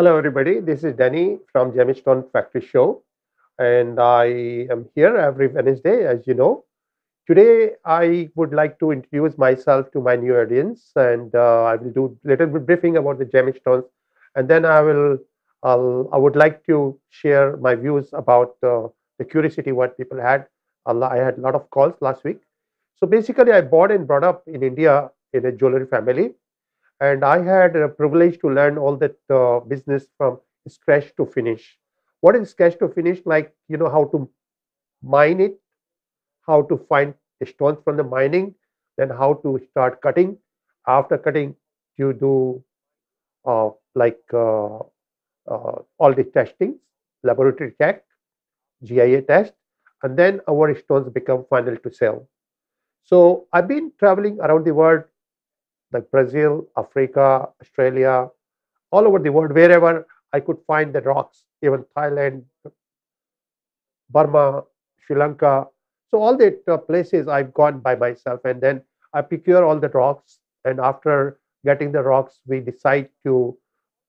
Hello, everybody. This is Danny from Gemstone Factory Show, and I am here every Wednesday, as you know. Today, I would like to introduce myself to my new audience, and I will do a little bit briefing about the gemstones, and then I would like to share my views about the curiosity what people had. I had a lot of calls last week. So basically, I born and brought up in India in a jewelry family, and I had a privilege to learn all that business from scratch to finish. What is scratch to finish? Like, how to mine it, how to find the stones from the mining, then how to start cutting. After cutting, you do all the testing, laboratory check, GIA test, and then our stones become final to sell. So I've been traveling around the world, like Brazil, Africa, Australia, all over the world, wherever I could find the rocks, even Thailand, Burma, Sri Lanka. So all the places I've gone by myself, and then I procure all the rocks. And after getting the rocks, we decide to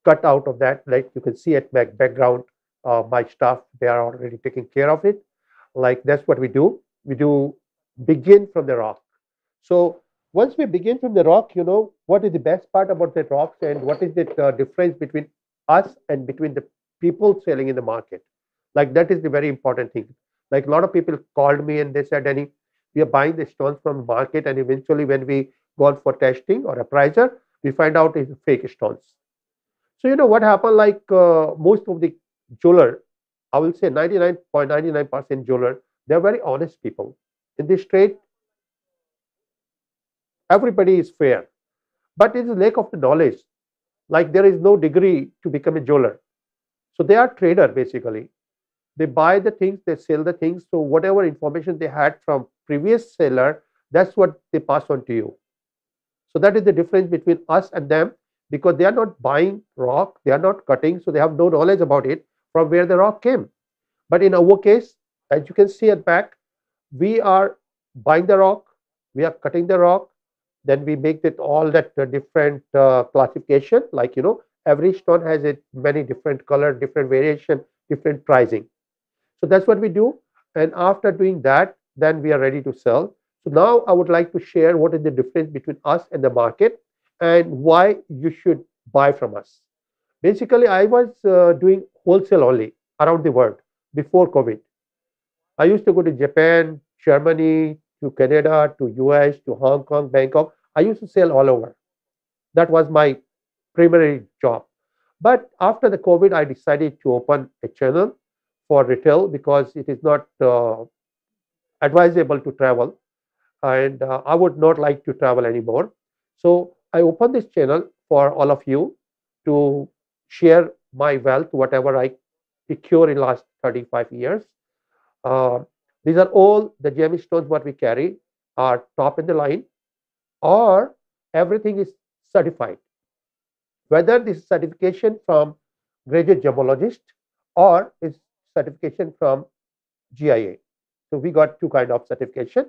cut out of that. Like you can see at my background, my staff, they are already taking care of it. Like that's what we do. We do begin from the rock. So once we begin from the rock, what is the best part about the rocks and what is the difference between us and between the people selling in the market? Like that is the very important thing. Like a lot of people called me and they said, Danny, we are buying the stones from the market, and eventually when we go on for testing or appraiser, we find out it's fake stones. So what happened? Like most of the jeweler, I will say 99.99% jeweler, they're very honest people. In this trade, everybody is fair, but it's a lack of the knowledge. Like there is no degree to become a jeweler. So they are trader basically. They buy the things, they sell the things. So whatever information they had from previous seller, that's what they pass on to you. So that is the difference between us and them, because they are not buying rock, they are not cutting, so they have no knowledge about it from where the rock came. But in our case, as you can see at back, we are buying the rock, we are cutting the rock, then we make it all that different classification. Like every stone has a many different color, different variation, different pricing. So that's what we do. And after doing that, then we are ready to sell. So now I would like to share what is the difference between us and the market and why you should buy from us. Basically, I was doing wholesale only around the world before COVID. I used to go to Japan, Germany, to Canada, to US, to Hong Kong, Bangkok. I used to sell all over. That was my primary job. But after the COVID, I decided to open a channel for retail because it is not advisable to travel, and I would not like to travel anymore. So I opened this channel for all of you to share my wealth, whatever I procure in last 35 years. Uh, these are all the gemstones what we carry are top in the line, or everything is certified. Whether this is certification from graduate gemologist or is certification from GIA. So we got two kind of certification.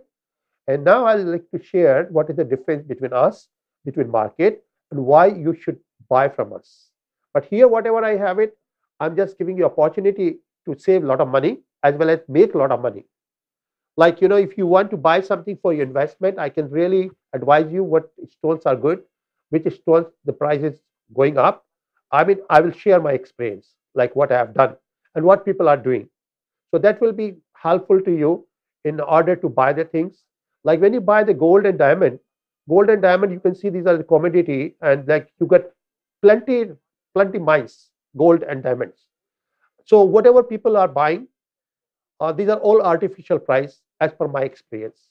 And now I'd like to share what is the difference between us, between market, and why you should buy from us. But here, whatever I have it, I'm just giving you opportunity to save a lot of money as well as make a lot of money. Like, if you want to buy something for your investment, I can really advise you what stones are good, which stones the price is going up. I mean, I will share my experience, like what I have done and what people are doing. So that will be helpful to you in order to buy the things. Like when you buy the gold and diamond, you can see these are the commodity, and like you get plenty, plenty mines, gold and diamonds. So whatever people are buying, these are all artificial price as per my experience,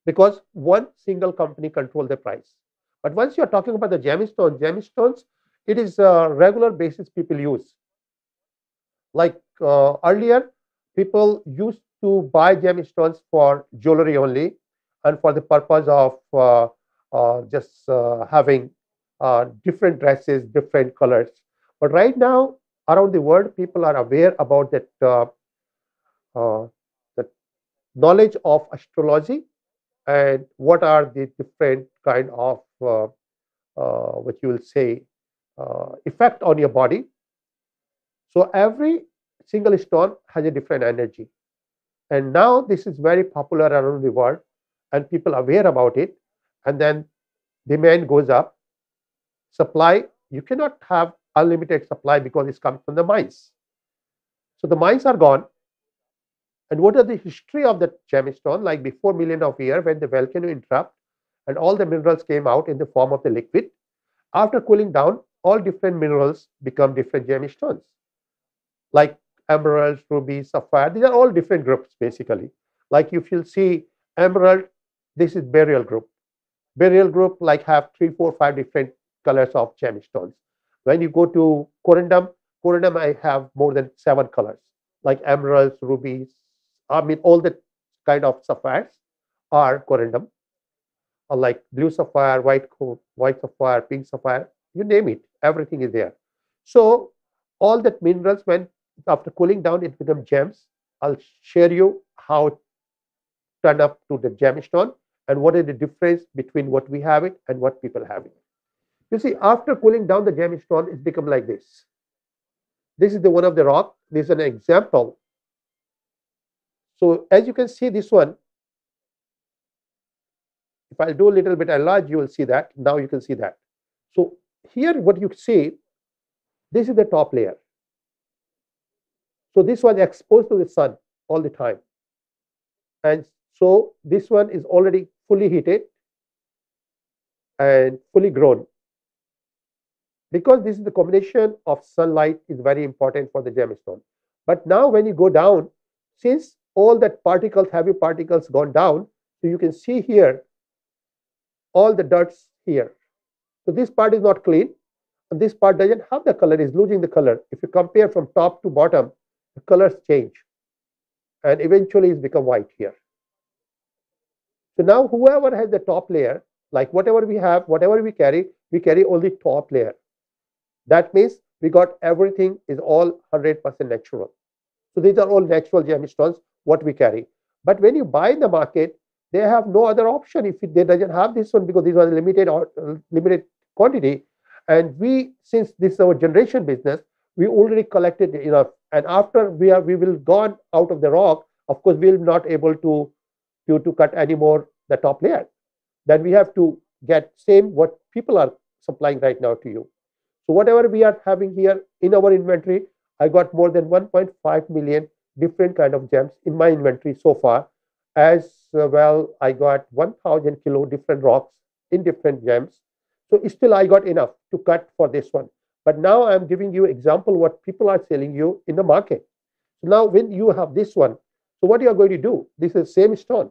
because one single company control the price. But once you are talking about the gemstones, it is a regular basis people use. Like earlier, people used to buy gemstones for jewelry only and for the purpose of just having different dresses, different colors. But right now, around the world, people are aware about uh, the knowledge of astrology and what are the different kind of what you will say effect on your body. So every single stone has a different energy. And now this is very popular around the world and people are aware about it. And then demand goes up. Supply, you cannot have unlimited supply because it comes from the mines. So the mines are gone. And what are the history of the gemstone? Like before million of years, when the volcano erupted and all the minerals came out in the form of the liquid. After cooling down, all different minerals become different gemstones. Like emeralds, rubies, sapphire. These are all different groups basically. Like if you'll see emerald, this is burial group. Burial group like have 3, 4, 5 different colors of gemstones. When you go to corundum, corundum I have more than 7 colors like emeralds, rubies. I mean all the kind of sapphires are corundum, or like blue sapphire, white sapphire, pink sapphire. You name it, everything is there. So all that minerals, when after cooling down, it becomes gems. I'll share you how it turn up to the gemstone and what is the difference between what we have it and what people have it. You see, after cooling down the gemstone, it's become like this. This is the one of the rock. This is an example. So as you can see, this one, if I do a little bit enlarge, you will see that. Now you can see that. So here what you see, this is the top layer. So this was exposed to the sun all the time. And so this one is already fully heated and fully grown. Because this is the combination of sunlight is very important for the gemstone. But now when you go down, since all that particles, heavy particles gone down, so you can see here all the dirts here. So this part is not clean and this part doesn't have the color, is losing the color. If you compare from top to bottom, the colors change and eventually it's become white here. So now whoever has the top layer, like whatever we have, whatever we carry only top layer. That means we got everything is all 100% natural. So these are all natural gemstones, what we carry. But when you buy in the market, they have no other option if they doesn't have this one because this was limited or limited quantity. And we, since this is our generation business, we already collected enough. And after we will gone out of the rock, of course, we will not able to cut anymore the top layer. Then we have to get same what people are supplying right now to you. So whatever we are having here in our inventory, I got more than 1.5 million different kind of gems in my inventory so far. As well, I got 1,000 kilo different rocks in different gems. So still I got enough to cut for this one. But now I'm giving you example what people are selling you in the market. So now when you have this one, so what you are going to do? This is same stone,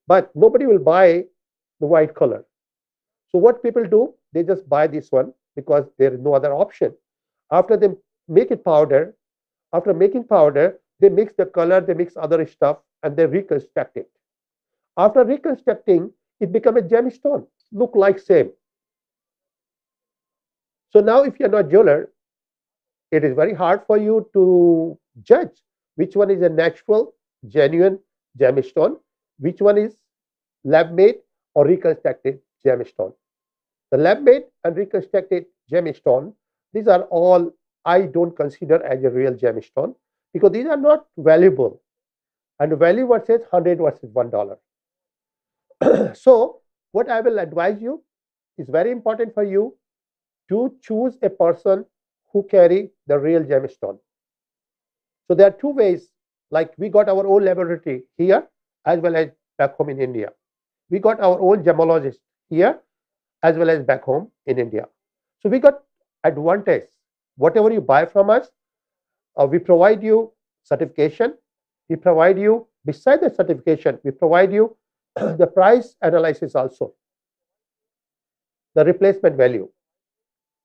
but nobody will buy the white color. So what people do? They just buy this one because there is no other option. After they make it powder, after making powder, they mix the color, they mix other stuff, and they reconstruct it. After reconstructing, it becomes a gemstone, look like same. So now if you're not jeweler, it is very hard for you to judge which one is a natural, genuine gemstone, which one is lab-made or reconstructed gemstone. The lab-made and reconstructed gemstone, these are all I don't consider as a real gemstone because these are not valuable. And the value versus 100 versus $1. So what I will advise you is very important for you to choose a person who carry the real gemstone. So there are two ways, like we got our own laboratory here as well as back home in India. We got our own gemologist here as well as back home in India. So we got advantage. Whatever you buy from us, we provide you certification. We provide you, beside the certification, we provide you the price analysis also, the replacement value.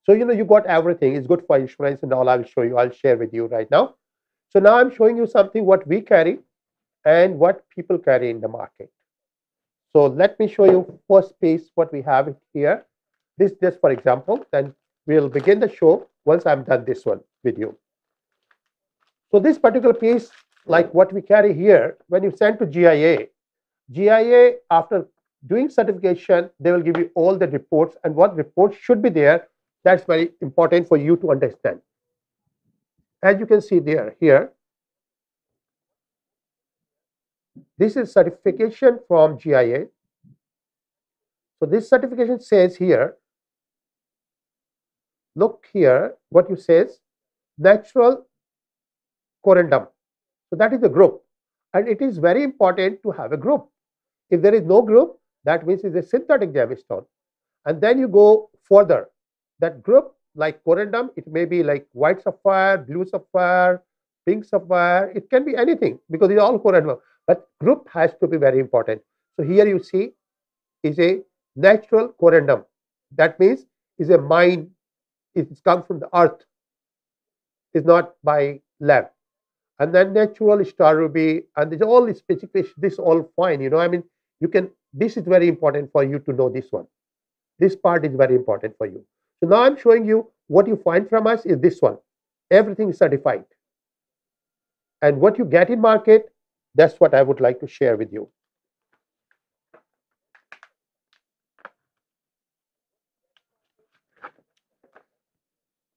So, you got everything. It's good for insurance and all. I will show you. I'll share with you right now. So now I'm showing you something what we carry and what people carry in the market. So let me show you first piece what we have here. This just for example. Then we'll begin the show once I'm done this one with you. So this particular piece, like what we carry here, when you send to GIA after doing certification, they will give you all the reports and what reports should be there. That's very important for you to understand. As you can see there, here, this is certification from GIA. So this certification says here, look here, what you says, natural corundum. So that is the group. And it is very important to have a group. If there is no group, that means it's a synthetic gemstone. And then you go further. That group, like corundum, it may be like white sapphire, blue sapphire, pink sapphire. It can be anything because it's all corundum. But group has to be very important. So here you see is a natural corundum. That means is a mine. It's come from the earth. It's not by lab. And then natural star ruby, and there's all these specifications. This all fine, I mean, you can. This is very important for you to know this one. This part is very important for you. So now I'm showing you what you find from us is this one. Everything is certified. And what you get in market, that's what I would like to share with you.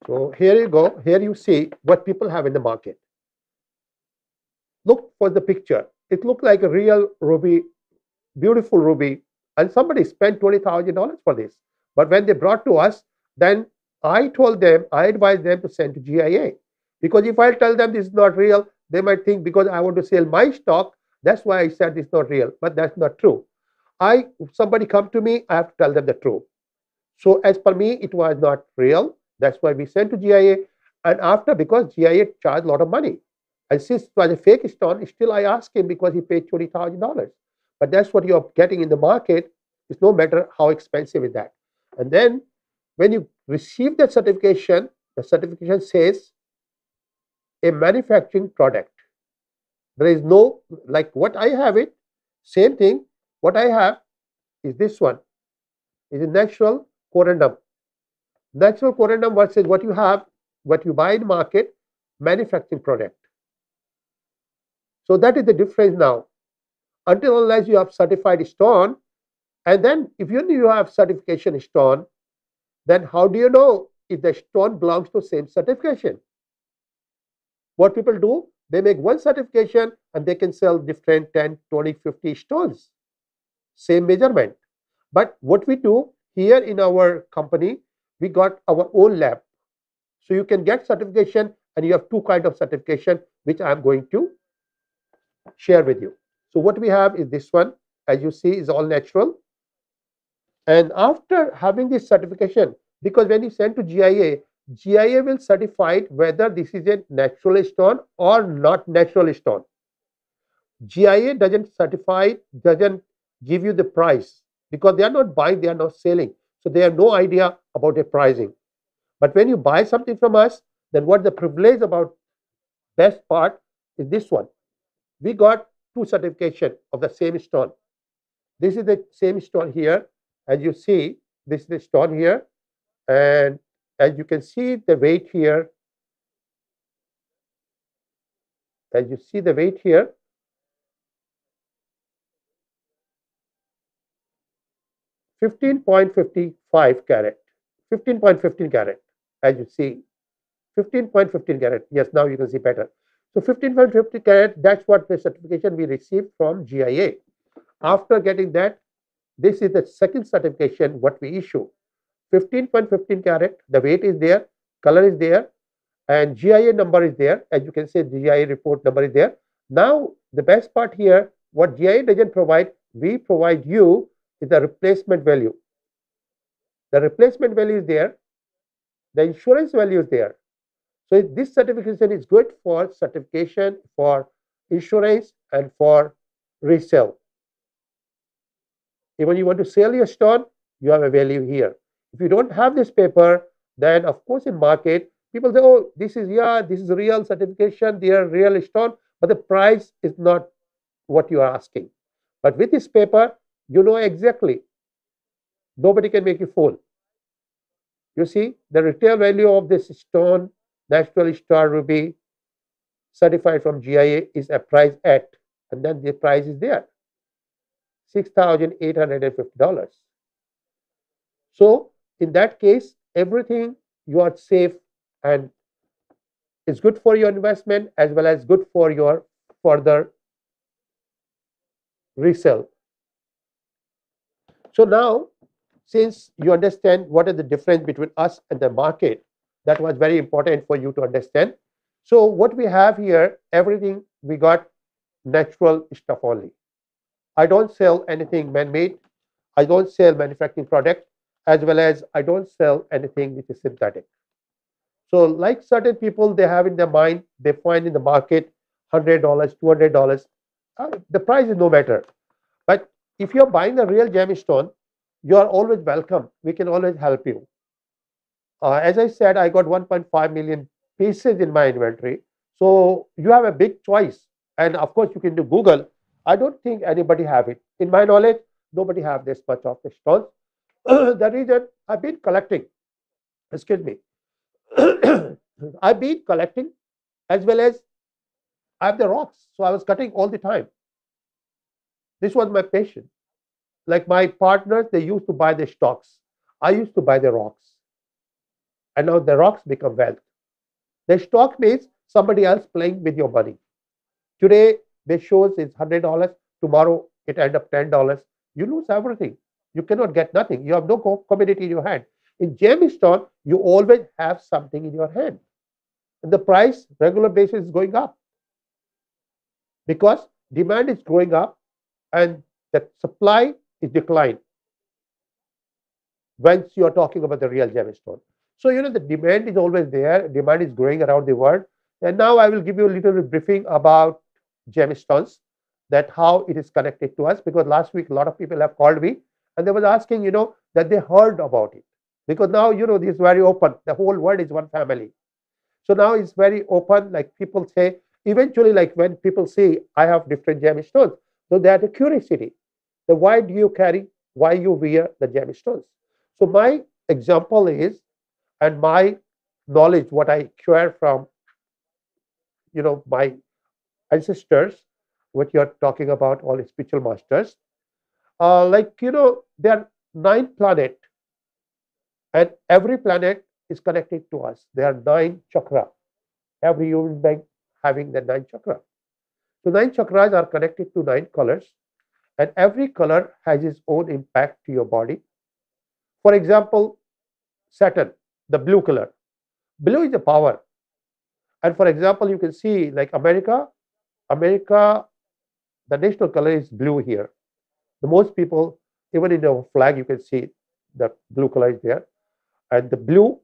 So here you go. Here you see what people have in the market. Look for the picture. It looked like a real ruby, beautiful ruby. And somebody spent $20,000 for this. But when they brought to us, then I told them, I advised them to send to GIA. Because if I tell them this is not real, they might think because I want to sell my stock, that's why I said it's not real. But that's not true. Somebody come to me, I have to tell them the truth. So as per me, it was not real. That's why we sent to GIA. And after, because GIA charged a lot of money. And since it was a fake stone, still I asked him because he paid $20,000. But that's what you're getting in the market. It's no matter how expensive is that. And then when you receive that certification, the certification says a manufacturing product. There is no, like what I have it, same thing. What I have is this one. Is a natural corundum. Natural corundum versus what you have, what you buy in the market, manufacturing product. So that is the difference now. Until unless you have certified stone, and then if you have certification stone, then how do you know if the stone belongs to same certification? What people do, they make one certification and they can sell different 10, 20, 50 stones. Same measurement. But what we do here in our company, we got our own lab. So you can get certification and you have two kinds of certification, which I'm going to share with you. So what we have is this one, as you see, is all natural. And after having this certification, because when you send to GIA, GIA will certify whether this is a natural stone or not natural stone. GIA doesn't certify, doesn't give you the price because they are not buying, they are not selling. So they have no idea about the pricing. But when you buy something from us, then what the privilege about best part is this one. We got two certification of the same stone. This is the same stone here. As you see, this is the stone here. And as you can see the weight here, as you see the weight here, 15.55 carat, 15.15 carat, as you see, 15.15 carat. Yes, now you can see better. So 15.50 carat, that's what the certification we received from GIA. After getting that, this is the second certification what we issue. 15.15 carat, the weight is there, color is there, and GIA number is there. As you can see, GIA report number is there. Now, the best part here, what GIA doesn't provide, we provide you is the replacement value. The replacement value is there. The insurance value is there. So this certification is good for certification, for insurance, and for resale. Even you want to sell your stone, you have a value here. If you don't have this paper, then of course in market, people say, oh, this is real certification, they are real stone, but the price is not what you are asking. But with this paper, you know exactly. Nobody can make you fool. You see, the retail value of this stone, natural star ruby, certified from GIA is a price at, and then the price is there, $6,850. So in that case, everything you are safe and It's good for your investment as well as good for your further resale. So now, since you understand what is the difference between us and the market, that was very important for you to understand. So what we have here, everything we got natural stuff only. I don't sell anything man-made. I don't sell manufacturing product, as well as I don't sell anything which is synthetic. So like certain people, they have in their mind, they find in the market $100, $200. The price is no matter. But if you're buying the real gemstone, you are always welcome. We can always help you. As I said, I got 1.5 million pieces in my inventory. So you have a big choice. And of course, you can do Google. I don't think anybody have it. In my knowledge, nobody have this much of the stones. The reason I've been collecting, excuse me, I've been collecting as well as I have the rocks. So I was cutting all the time. This was my passion. Like my partners, they used to buy the stocks. I used to buy the rocks. And now the rocks become wealth. The stock means somebody else playing with your money. Today, the shows is $100. Tomorrow, it end up $10. You lose everything. You cannot get nothing. You have no commodity in your hand. In gemstone, you always have something in your hand. And the price, regular basis, is going up. Because demand is growing up and the supply is declined. Once you are talking about the real gemstone. So, the demand is always there. Demand is growing around the world. And now I will give you a little briefing about gemstones, that how it is connected to us. Because last week, a lot of people have called me and they were asking, that they heard about it. Because now, this is very open. The whole world is one family. So now it's very open. Like people say, eventually, like when people say, I have different gemstones, so they are the curiosity. So why do you carry, why you wear the gemstones? So my example is, and my knowledge, what I acquire from, my ancestors, what you're talking about, all the spiritual masters, there are 9 planets, and every planet is connected to us. There are 9 chakras. Every human being having the 9 chakras. So 9 chakras are connected to 9 colors, and every color has its own impact to your body. For example, Saturn, the blue color. Blue is the power. And for example, you can see like America, the national color is blue here. The most people, even in our flag, you can see the blue color is there. And the blue,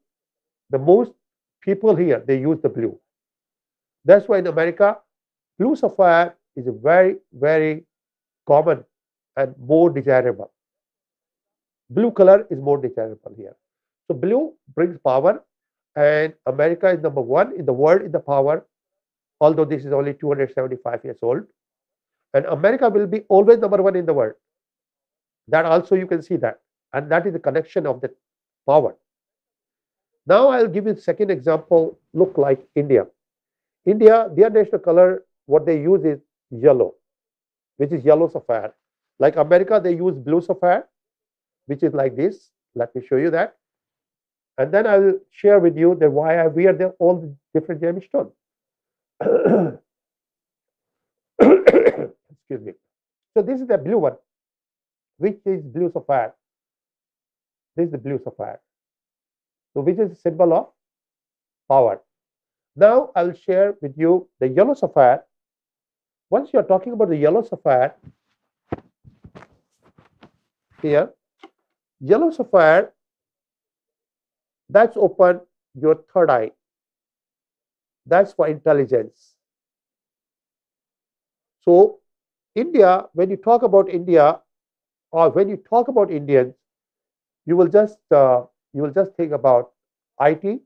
the most people here, they use the blue. That's why in America, blue sapphire is a very, very common and more desirable. Blue color is more desirable here. So blue brings power, and America is number 1 in the world in the power, although this is only 275 years old. And America will be always number 1 in the world. That also you can see that. And that is the connection of the power. Now I'll give you the second example, look like India. India, their national color, what they use is yellow, which is yellow sapphire. Like America, they use blue sapphire, which is like this. Let me show you that. And then I will share with you that why I wear all the different gemstones. Excuse me. So this is the blue one, which is blue sapphire. This is the blue sapphire. So which is a symbol of power. Now I will share with you the yellow sapphire. Once you are talking about the yellow sapphire, here, yellow sapphire, that's open your third eye. That's for intelligence. So India, when you talk about India, or when you talk about Indians, you will just think about IT,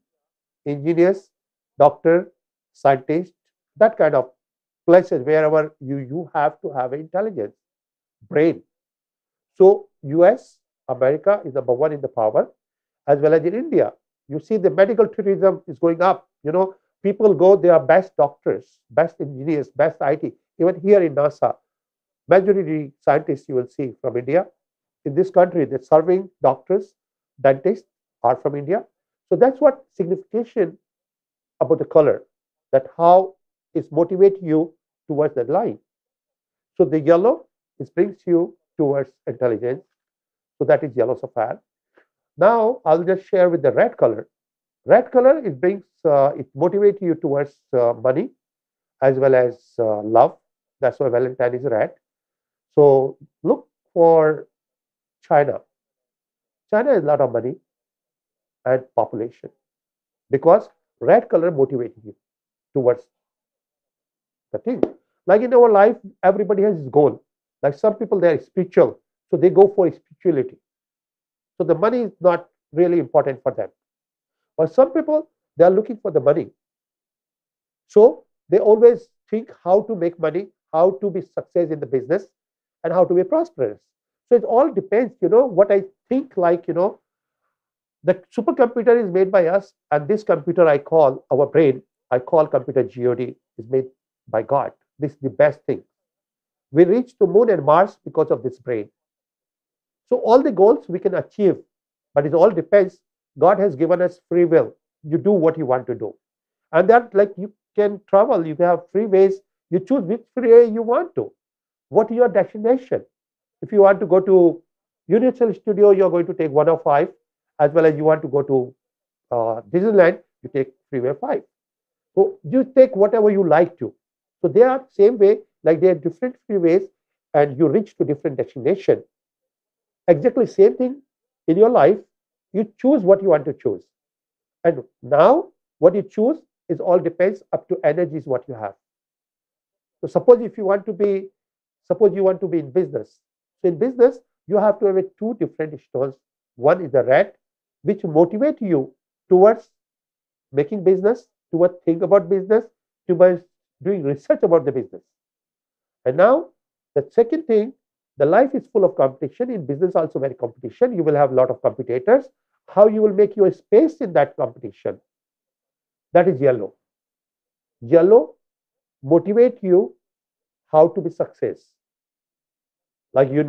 engineers, doctor, scientist, that kind of places wherever you have to have intelligence, brain. So US, America is number 1 in the power, as well as in India. You see the medical tourism is going up. People go, they are best doctors, best engineers, best IT. Even here in NASA, majority scientists you will see from India. In this country, the serving doctors, dentists are from India. So that's what signification about the color. that how it motivates you towards that line. So the yellow, it brings you towards intelligence. So that is yellow sapphire. Now I'll just share with the red color. Red color, it brings, it motivates you towards money as well as love. That's why Valentine is red. So look for China. China has a lot of money and population because red color motivates you towards the thing. Like in our life, everybody has his goal. Like some people, they are spiritual, so they go for spirituality. So the money is not really important for them. But some people, they are looking for the money. So they always think how to make money, how to be success in the business, and how to be prosperous. So it all depends, what I think, like, the supercomputer is made by us, and this computer I call our brain, I call computer God, is made by God. This is the best thing. We reach to moon and Mars because of this brain. So all the goals we can achieve, but it all depends. God has given us free will. You do what you want to do. And that, like, you can travel, you have free ways. You choose which free way you want to. What is your destination? If you want to go to Universal Studio, you're going to take 105, as well as you want to go to Disneyland, you take freeway 5. So you take whatever you like to. So they are same way, like they are different freeways, and you reach to different destination. Exactly same thing in your life. You choose what you want to choose. And now what you choose is all depends up to energies what you have. So suppose you want to be in business. So in business, you have to have two different stones. One is the red, which motivate you towards making business, towards think about business, towards doing research about the business. And now the second thing, the life is full of competition. In business also very competition. You will have a lot of competitors. How you will make your space in that competition? That is yellow. Yellow motivate you how to be success. Like you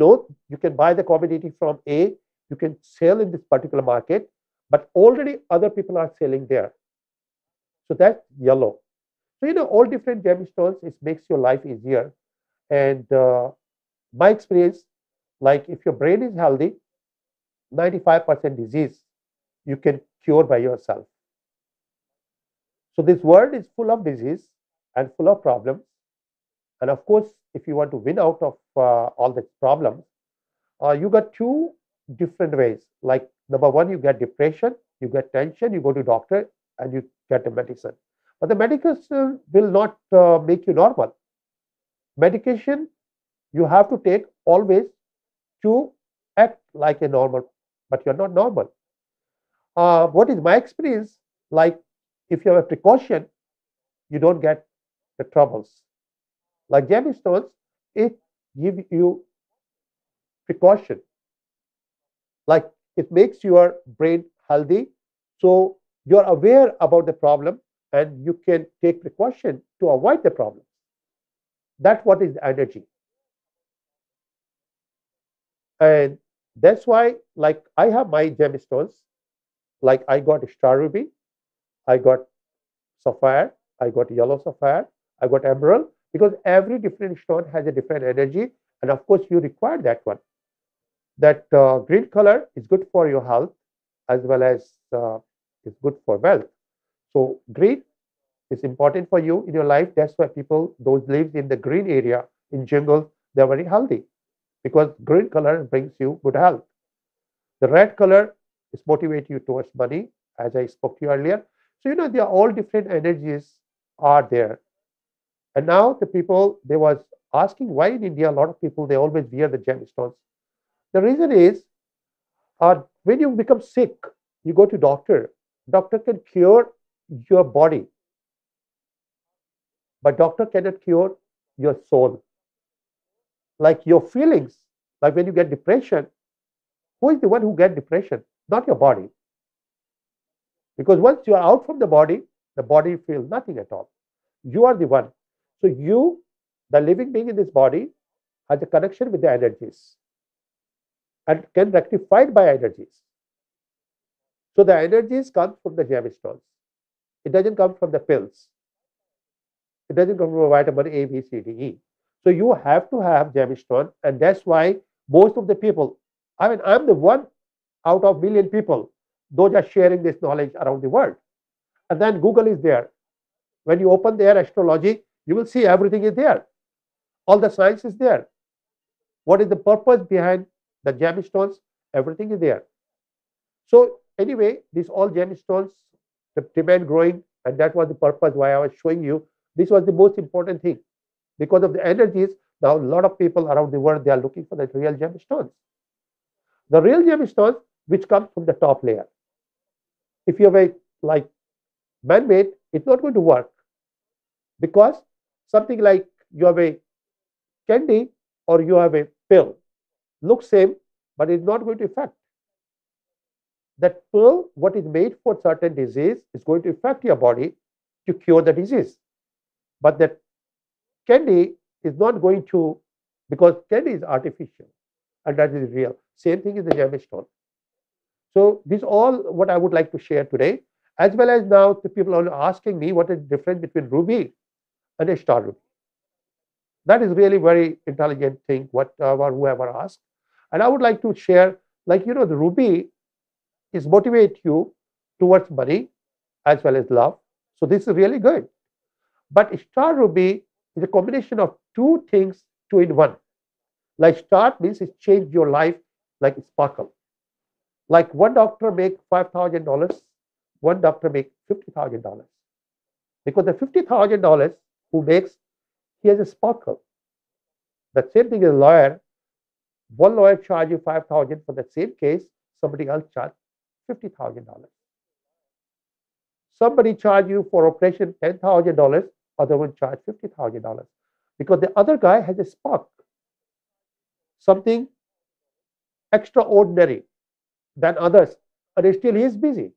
can buy the commodity from A, you can sell in this particular market, but already other people are selling there. So that's yellow. So all different gemstones, it makes your life easier. And my experience, like if your brain is healthy, 95% disease you can cure by yourself. So this world is full of disease and full of problems. And of course, if you want to win out of all the problems, you got two different ways. Like number one, you get depression, you get tension, you go to doctor and you get a medicine. But the medication will not make you normal. Medication you have to take always to act like a normal, but you're not normal. What is my experience? Like if you have a precaution, you don't get the troubles. Like gemstones, it gives you precaution. Like it makes your brain healthy. So you're aware about the problem and you can take precaution to avoid the problem. That's what is energy. And that's why, like, I have my gemstones. Like I got star ruby, I got sapphire, I got yellow sapphire, I got emerald, because every different stone has a different energy. And of course, you require that one. That green color is good for your health as well as is good for wealth. So green is important for you in your life. That's why people, those lives in the green area, in jungle, they're very healthy because green color brings you good health. The red color is motivate you towards money, as I spoke to you earlier. So, they are all different energies are there. And now the people, they was asking why in India, a lot of people, they always wear the gemstones. The reason is, when you become sick, you go to doctor. Doctor can cure your body, but doctor cannot cure your soul. Like your feelings, like when you get depression, who is the one who get depression? Not your body. Because once you are out from the body feels nothing at all. You are the one. So you, the living being in this body, has a connection with the energies and can rectify it by energies. So the energies come from the gemstones. It doesn't come from the pills. It doesn't come from vitamin A, B, C, D, E. So you have to have gemstone, and that's why most of the people, I mean, I'm the one out of million people, those are sharing this knowledge around the world. And then Google is there. When you open their astrology, you will see everything is there. All the science is there. What is the purpose behind the gemstones? Everything is there. So anyway, these all gemstones, the demand growing, and that was the purpose why I was showing you. This was the most important thing. Because of the energies, now a lot of people around the world, they are looking for the real gemstones. The real gemstones, which comes from the top layer. If you have a like man-made, it's not going to work. Because something like you have a candy or you have a pill, looks same, but it's not going to affect. That pill, what is made for certain disease, is going to affect your body to cure the disease. But that candy is not going to, because candy is artificial and that is real. Same thing is the gemstone. So this is all what I would like to share today, as well as now the people are asking me what is the difference between ruby and a star ruby. That is really very intelligent thing, whoever asked. And I would like to share, like, the ruby is motivate you towards money as well as love. So this is really good. But star ruby is a combination of two things, two in one. Like star means it changed your life like sparkle. Like one doctor make $5,000, one doctor make $50,000. Because the $50,000 who makes, he has a sparkle. The same thing as a lawyer. One lawyer charge you $5,000 for the same case, somebody else charge $50,000. Somebody charge you for operation $10,000, other one charge $50,000. Because the other guy has a spark, something extraordinary than others, and still he is busy.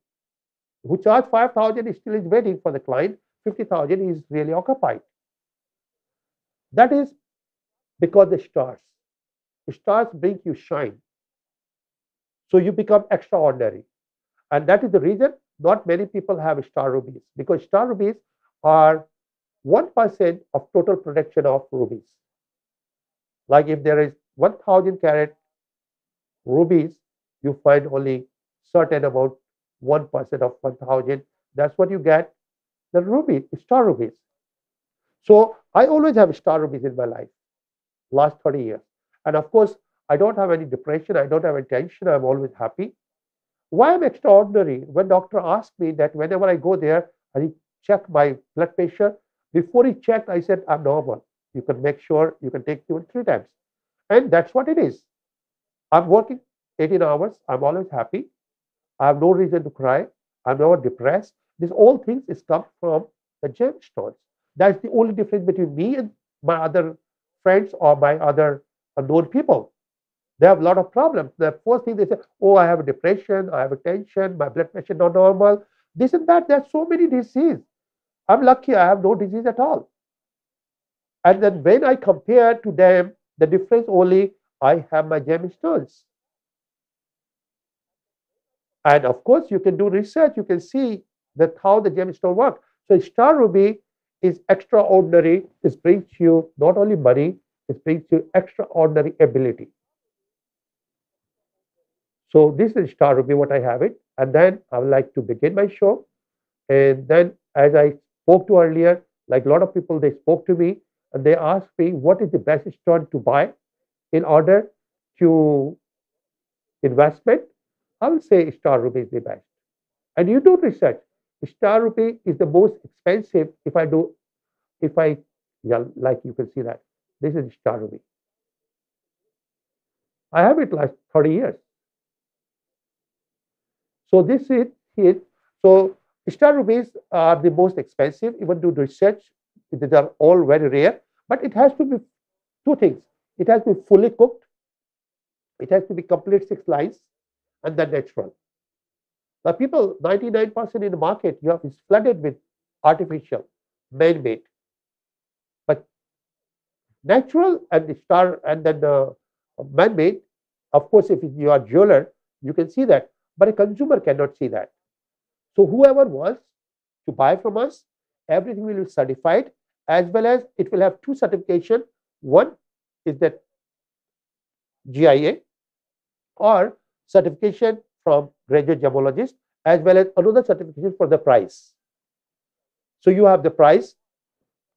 Who charge 5,000 still is waiting for the client, 50,000 is really occupied. That is because the stars bring you shine. So you become extraordinary. And that is the reason not many people have star rubies, because star rubies are 1% of total production of rubies. Like if there is 1,000 carat rubies, you find only certain amount, 1% of 1,000. That's what you get, the ruby, star rubies. So I always have star rubies in my life, last 30 years. And of course, I don't have any depression. I don't have any tension. I'm always happy. Why I'm extraordinary? When doctor asked me that whenever I go there and he checked my blood pressure, before he checked, I said, I'm normal. You can make sure you can take even 3 times. And that's what it is. I'm working 18 hours. I'm always happy. I have no reason to cry. I'm never depressed. These all things is come from the gemstones. That's the only difference between me and my other friends or my other unknown people. They have a lot of problems. The first thing they say, oh, I have a depression, I have a tension, my blood pressure not normal, this and that. There's so many diseases. I'm lucky I have no disease at all. And then when I compare to them, the difference only I have my gemstones. And of course, you can do research. You can see that how the gemstone work. So star ruby is extraordinary. It brings you not only money, it brings you extraordinary ability. So this is star ruby, what I have it. And then I would like to begin my show. And then as I spoke to earlier, like a lot of people, they spoke to me and they asked me, what is the best stone to buy in order to investment? I will say star ruby is the best. And you do research. Star ruby is the most expensive yeah, like you can see that. This is star ruby. I have it last 30 years. So this is it. So star rubies are the most expensive, even to research. These are all very rare, but it has to be 2 things. It has to be fully cooked. It has to be complete 6 lines, and then natural. Now, people, 99% in the market, you have is flooded with artificial, man-made. But natural and the star and then man-made, of course, if you are jeweler, you can see that. But a consumer cannot see that. So whoever wants to buy from us, everything will be certified as well as it will have two certification. One is that GIA or certification from graduate gemologist, as well as another certification for the price. So you have the price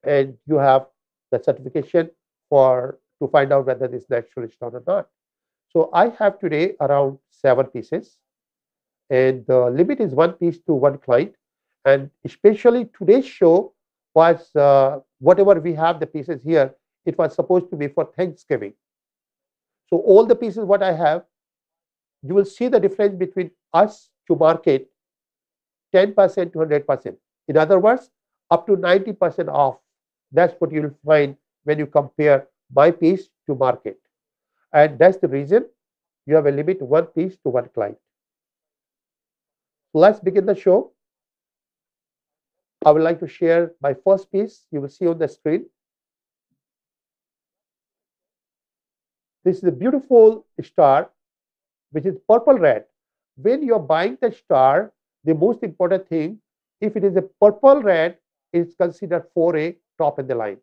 and you have the certification for to find out whether this natural stone or not. So I have today around 7 pieces, and the limit is 1 piece to 1 client. And especially today's show was whatever we have the pieces here, it was supposed to be for Thanksgiving. So all the pieces what I have, you will see the difference between us to market 10% to 100%. In other words, up to 90% off. That's what you will find when you compare my piece to market. And that's the reason you have a limit 1 piece to 1 client. Let's begin the show. I would like to share my first piece. You will see on the screen. This is a beautiful star, which is purple red. When you're buying the star, the most important thing, if it is a purple red, it's considered 4A, top in the line.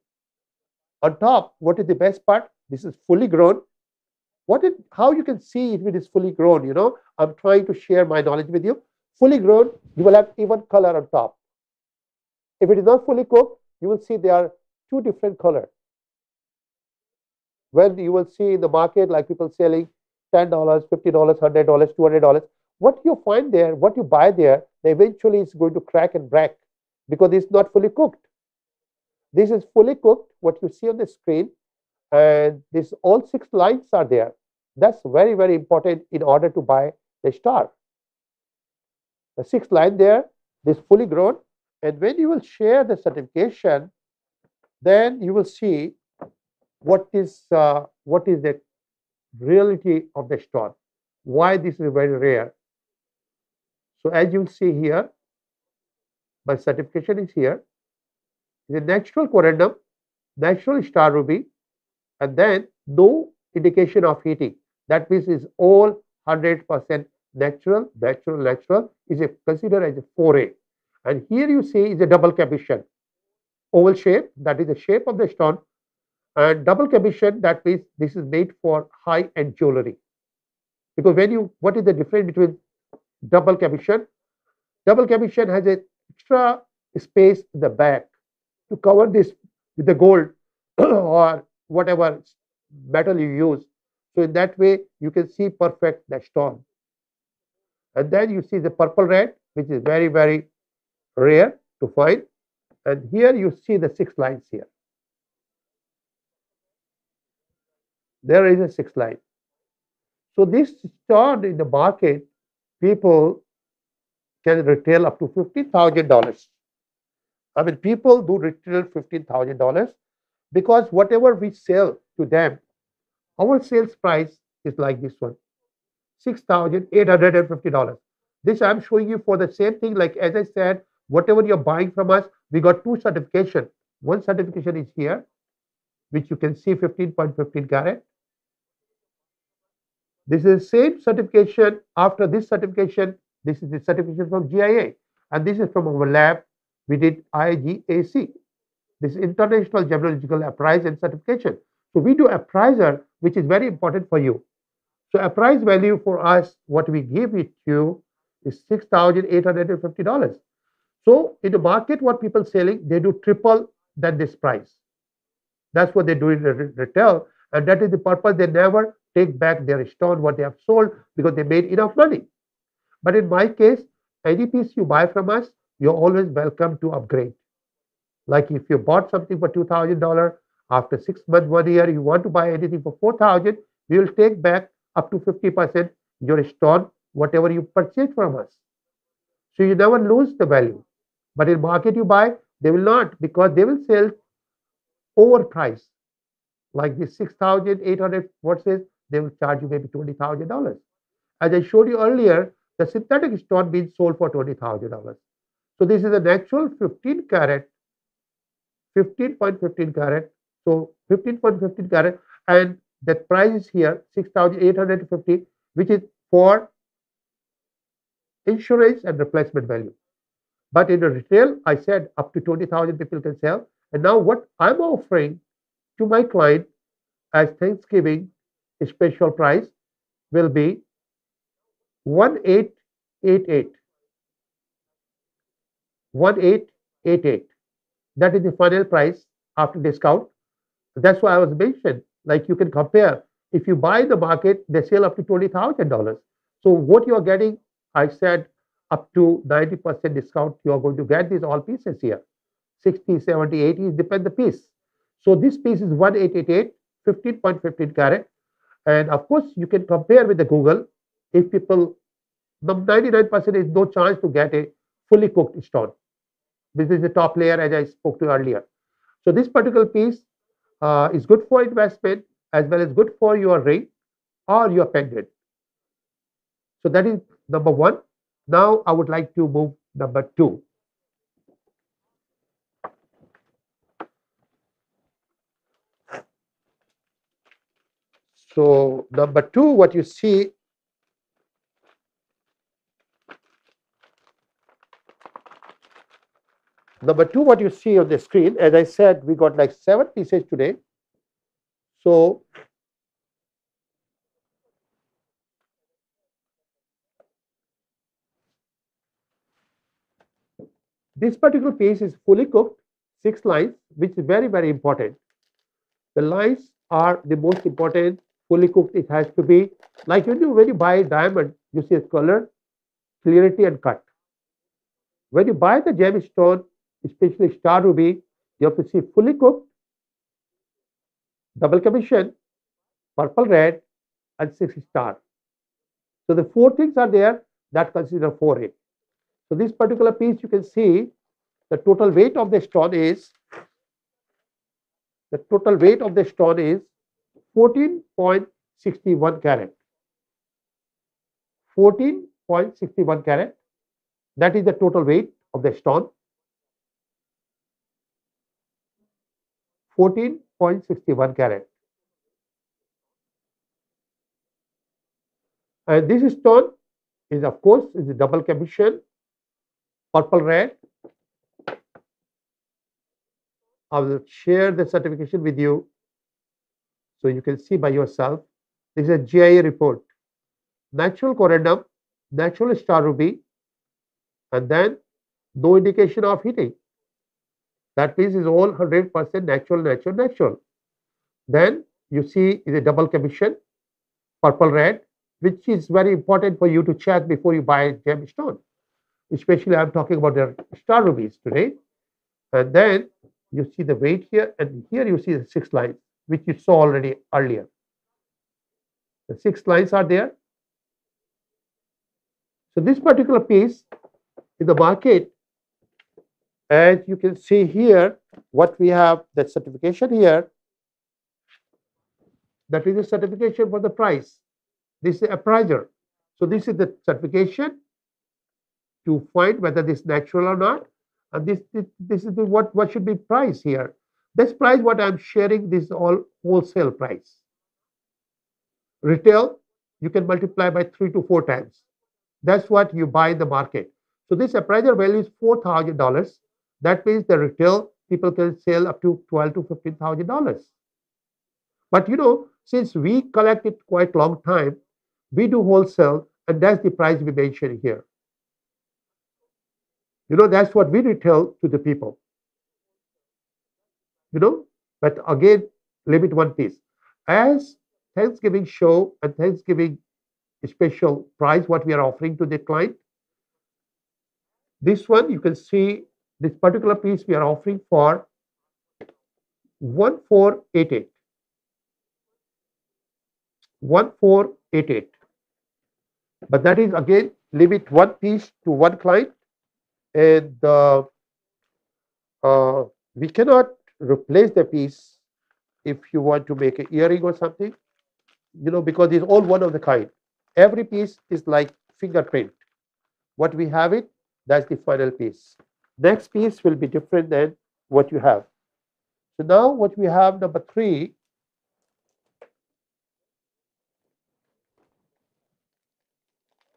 On top, what is the best part? This is fully grown. How you can see if it is fully grown, I'm trying to share my knowledge with you. Fully grown, you will have even color on top. If it is not fully cooked, you will see there are 2 different colors. When you will see in the market, like people selling $10, $50, $100, $200, what you find there, what you buy there, eventually is going to crack and break because it's not fully cooked. This is fully cooked, what you see on the screen, and this all 6 lines are there. That's very, very important in order to buy the star. The 6 line there, this fully grown, and when you will share the certification, then you will see what is the reality of the stone, why this is very rare. So as you will see here, my certification is here. The natural corundum, natural star ruby, and then no indication of heating. That means it's all 100% natural, is considered as a 4A. And here you see is a double cabochon, oval shape, that is the shape of the stone. And double cabochon, that means this is made for high-end jewelry. Because what is the difference between double cabochon? Double cabochon has an extra space in the back to cover this with the gold or whatever metal you use. So in that way, you can see perfect the stone. And then you see the purple red, which is very, very rare to find. And here you see the 6 lines here. There is a 6 line. So this stone in the market, people can retail up to $15,000. I mean, people do retail $15,000 because whatever we sell to them, our sales price is like this one, $6,850. This I'm showing you for the same thing. Like as I said, whatever you're buying from us, we got 2 certifications. One certification is here, which you can see 15.15 carat. This is the same certification. After this certification, this is the certification from GIA, and this is from our lab. We did IGAC. This is International Gemological Appraise and Certification. So we do appraiser, which is very important for you. So appraise value for us, what we give it to is $6,850. So in the market, what people selling, they do triple than this price. That's what they do in the retail, and that is the purpose. They never take back their stone, what they have sold, because they made enough money. But in my case, any piece you buy from us, you're always welcome to upgrade. Like if you bought something for $2,000, after 6 months, 1 year, you want to buy anything for $4,000, we will take back up to 50% your stone, whatever you purchase from us. So you never lose the value. But in market you buy, they will not, because they will sell overpriced. Like this 6,800, what says, they will charge you maybe $20,000. As I showed you earlier, the synthetic stone being sold for $20,000. So this is a natural 15 carat, 15.15 carat. So 15.15 carat, and the price is here 6,850, which is for insurance and replacement value. But in the retail, I said up to 20,000 people can sell, And now what I'm offering to my client as Thanksgiving special price will be 1888. 1888. That is the final price after discount. That's why I was mentioned. Like you can compare. If you buy in the market, they sell up to $20,000. So what you are getting, I said up to 90% discount. You are going to get these all pieces here. 60, 70, 80, depend the piece. So this piece is 1888, 15.15 carat. And of course, you can compare with the Google. If people, the 99% is no chance to get a fully cooked stone. This is the top layer as I spoke to earlier. So this particular piece is good for investment as well as good for your ring or your pendant. So that is number one. Now I would like to move number two. So number two, what you see, on the screen, as I said, we got like 7 pieces today. So this particular piece is fully cooked, 6 lines, which is very, very important. The lines are the most important. Fully cooked, it has to be. Like when you buy a diamond, you see color, clarity, and cut. When you buy the gemstone, especially star ruby, you have to see fully cooked, double commission, purple red, and 6 star. So the 4 things are there that consider 4A. So this particular piece, you can see the total weight of the stone is 14.61 carat. 14.61 carat. That is the total weight of the stone. 14.61 carat. And this stone is, of course, is a double commission, purple red. I will share the certification with you so you can see by yourself. This is a GIA report. Natural corundum, natural star ruby, and then no indication of heating. That piece is all 100% natural. Then you see is a double commission, purple red, which is very important for you to check before you buy a gemstone. Especially I'm talking about the star rubies today. And then you see the weight here, and here you see the 6 lines, which you saw already earlier. The 6 lines are there. So this particular piece in the market, as you can see here, what we have, the certification here, that is a certification for the price. This is a appraiser. So this is the certification to find whether this is natural or not. And this is what should be price here. This price, what I'm sharing, this is all wholesale price. Retail, you can multiply by 3 to 4 times. That's what you buy in the market. So this appraiser value is $4,000. That means the retail people can sell up to $12,000 to $15,000. But since we collect it quite long time, we do wholesale, and that's the price we mention here. That's what we retail to the people. But again, limit one piece. As Thanksgiving show and Thanksgiving special price, what we are offering to the client, this one you can see this particular piece we are offering for 1488. 1488. But that is again limit one piece to one client, and we cannot replace the piece if you want to make an earring or something, because it's all one of the kind. Every piece is like fingerprint. What we have it, that's the final piece. Next piece will be different than what you have. So now what we have, number 3.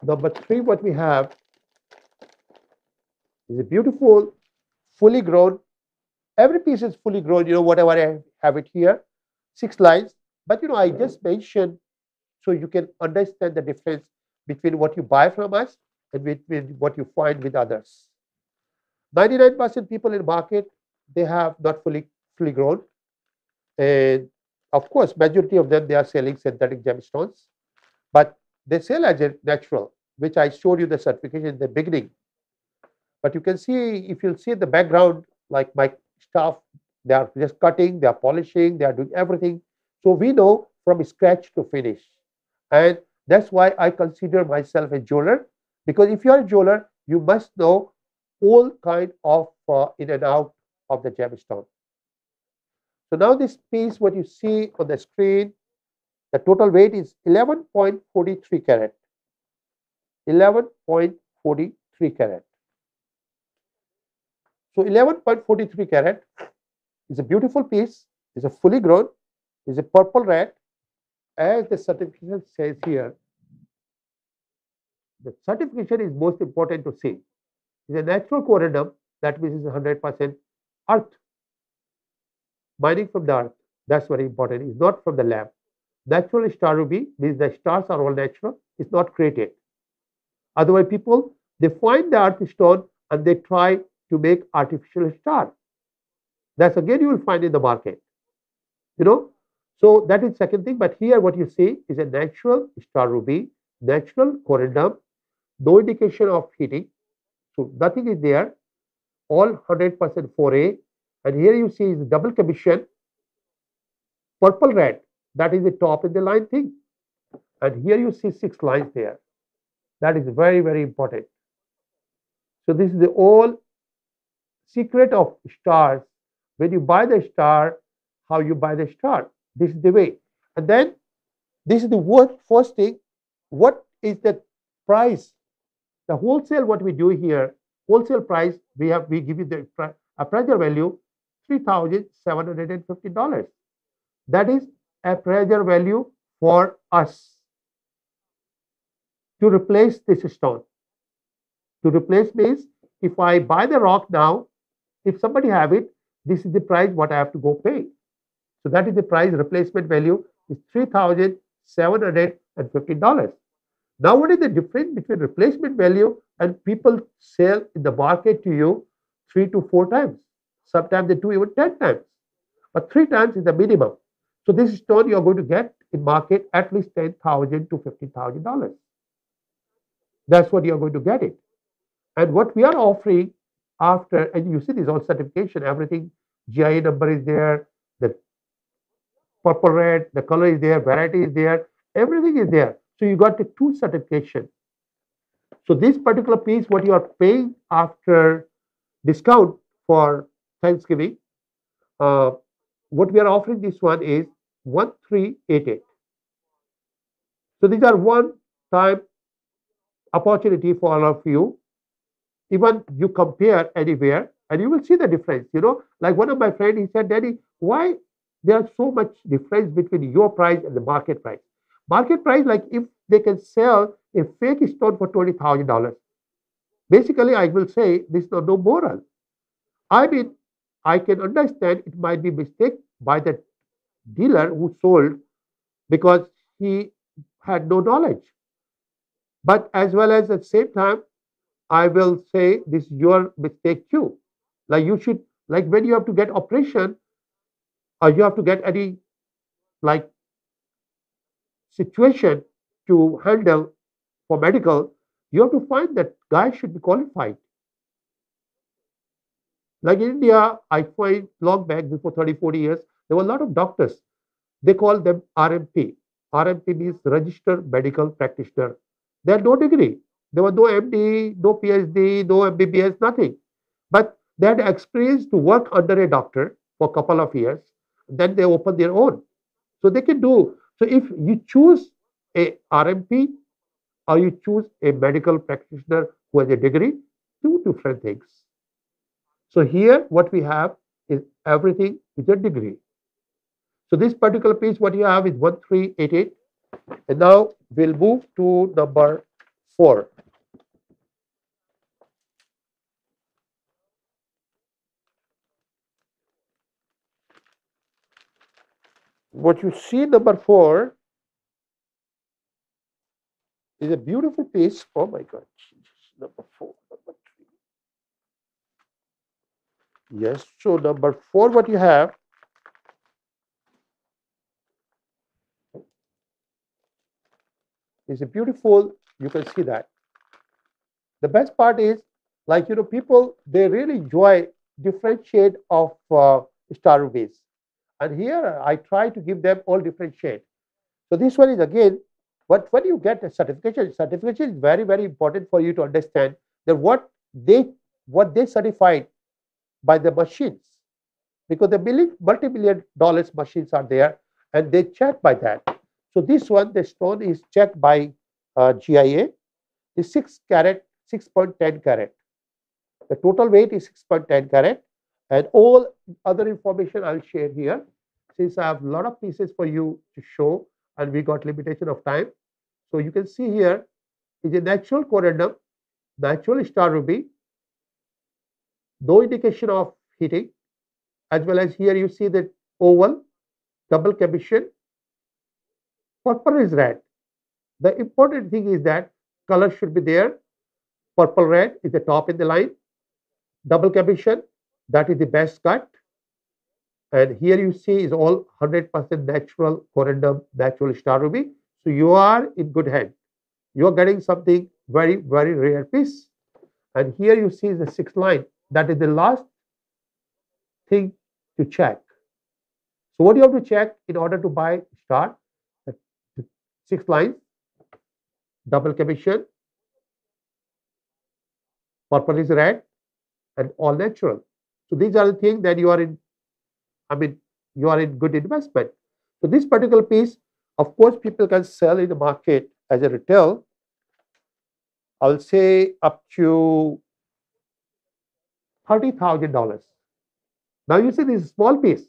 Number 3, what we have is a beautiful, fully grown Every piece is fully grown, whatever I have it here, 6 lines. But I just mentioned so you can understand the difference between what you buy from us and between what you find with others. 99% people in the market, they have not fully grown. And of course, majority of them, they are selling synthetic gemstones, but they sell as a natural, which I showed you the certification in the beginning. But you can see, if you'll see the background, like my staff, they are just cutting, they are polishing, they are doing everything. So we know from scratch to finish. And that's why I consider myself a jeweler, because if you are a jeweler, you must know all kind of in and out of the gemstone. So now this piece, what you see on the screen, the total weight is 11.43 carat. 11.43 carat. So 11.43 carat is a beautiful piece, is a fully grown, is a purple red, as the certification says here. The certification is most important to see. It's a natural corundum, that means it's 100% earth. Mining from the earth, that's very important. It's not from the lab. Natural star ruby means the stars are all natural, it's not created. Otherwise, people, they find the earth stone and they try to make artificial star. That's again you will find in the market. So that is second thing. But here what you see is a natural star ruby, natural corundum, no indication of heating. So nothing is there, all 100% 4A. And here you see is double commission, purple red, that is the top in the line thing. And here you see 6 lines there. That is very, very important. So this is the whole secret of stars. When you buy the star, how you buy the star. This is the way. And then this is the first thing. What is the price? The wholesale, what we do here, wholesale price, we give you the appraiser value, $3,750. That is appraiser value for us to replace this stone. To replace means if I buy the rock now, if somebody have it, this is the price what I have to go pay. So that is the price. Replacement value is $3,750. Now what is the difference between replacement value and people sell in the market to you 3 to 4 times? Sometimes they do even 10 times. But 3 times is the minimum. So this stone you are going to get in market at least $10,000 to $15,000. That's what you are going to get it. And what we are offering after, and you see this all certification, everything, GIA number is there, the purple red, the color is there, variety is there, everything is there. So you got the 2 certification. So this particular piece, what you are paying after discount for Thanksgiving, what we are offering this one is 1388. So these are one-time opportunity for all of you. Even you compare anywhere and you will see the difference. Like one of my friends, he said, Daddy, why there's so much difference between your price and the market price? Market price, like if they can sell a fake stone for $20,000, basically I will say this is no moral. I mean, I can understand it might be mistake by the dealer who sold because he had no knowledge. But as well as at the same time, I will say this is your mistake too. Like you should, like when you have to get operation or you have to get any like situation to handle for medical, you have to find that guy should be qualified. Like in India, I find long back before 30, 40 years, there were a lot of doctors. They call them RMP. RMP means Registered Medical Practitioner. They had no degree. There was no MD, no PhD, no MBBS, nothing. But they had experience to work under a doctor for a couple of years. Then they opened their own. So they can do. So if you choose a RMP or you choose a medical practitioner who has a degree, 2 different things. So here what we have is everything with a degree. So this particular piece, what you have is 1388. And now we'll move to number 4. what you see number 4 is a beautiful piece. Oh my God, number 4, number 3. Yes, so number 4, what you have is a beautiful. You can see that. The best part is, like, people, they really enjoy different shade of star rubies, and here I try to give them all different shade. So this one is again, but when you get a certification is very, very important for you to understand that what they certified by the machines, because the multi-million dollars machines are there, and they check by that. So this one, the stone is checked by GIA, is 6 carat, 6.10 carat. The total weight is 6.10 carat, and all other information I'll share here, since I have a lot of pieces for you to show, and we got limitation of time. So you can see here is a natural corundum, natural star ruby, no indication of heating, as well as here you see the oval, double commission, purple is red. The important thing is that color should be there. Purple red is the top in the line. Double commission, that is the best cut. And here you see is all 100% natural corundum, natural star ruby. So you are in good hand. You are getting something very, very rare piece. And here you see the 6th line. That is the last thing to check. So what do you have to check in order to buy star? The 6th line, double commission, purple is red, and all natural. So these are the things that you are in, you are in good investment. So this particular piece, of course, people can sell in the market as a retail, I will say up to $30,000. Now you see this is a small piece,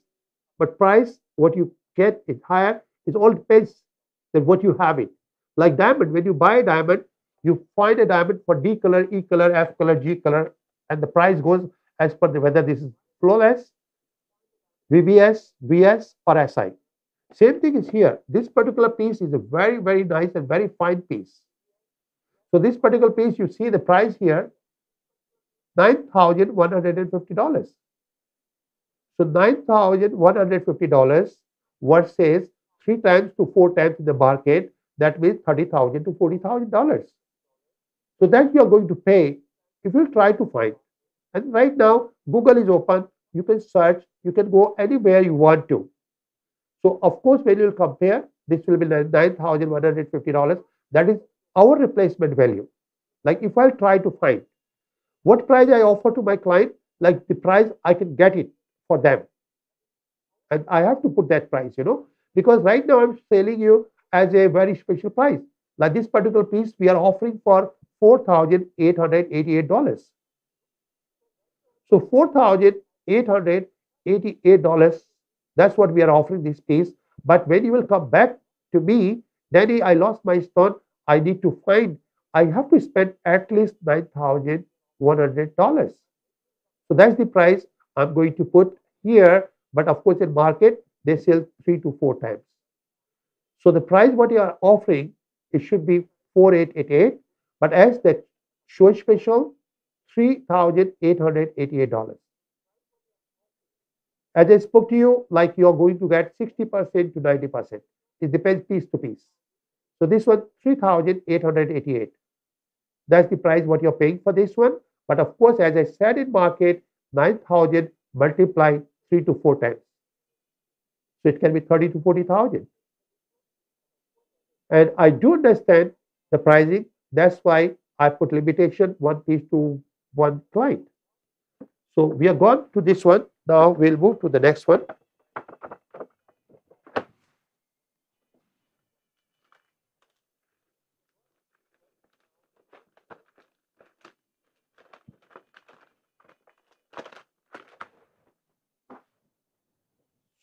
but price, what you get is higher. It all depends on what you have it. Like diamond, when you buy a diamond, you find a diamond for D color, E color, F color, G color, and the price goes as per whether this is flawless, VBS, VS, or SI. Same thing is here. This particular piece is a very, very nice and very fine piece. So this particular piece, you see the price here, $9,150. So $9,150 versus 3 times to 4 times in the market, that means $30,000 to $40,000. So that you are going to pay if you try to find. And right now, Google is open. You can search. You can go anywhere you want to. So of course, when you compare, this will be $9,150. That is our replacement value. Like if I try to find what price I offer to my client, like the price I can get it for them. And I have to put that price, because right now I'm selling you as a very special price. Like this particular piece, we are offering for $4,888. So $4,888, that's what we are offering this piece. But when you will come back to me, Daddy, I lost my stone, I need to find, I have to spend at least $9,100. So that's the price I'm going to put here. But of course, in market, they sell 3 to 4 times. So the price what you are offering, it should be $4,888. But as the show special, $3,888. As I spoke to you, like you are going to get 60% to 90%. It depends piece to piece. So this one, $3,888. That's the price what you're paying for this one. But of course, as I said in market, 9,000 multiplied 3 to 4 times. So it can be 30 to 40,000. And I do understand the pricing. That's why I put limitation 1 piece to 1 client. So we are gone to this one. Now we'll move to the next one.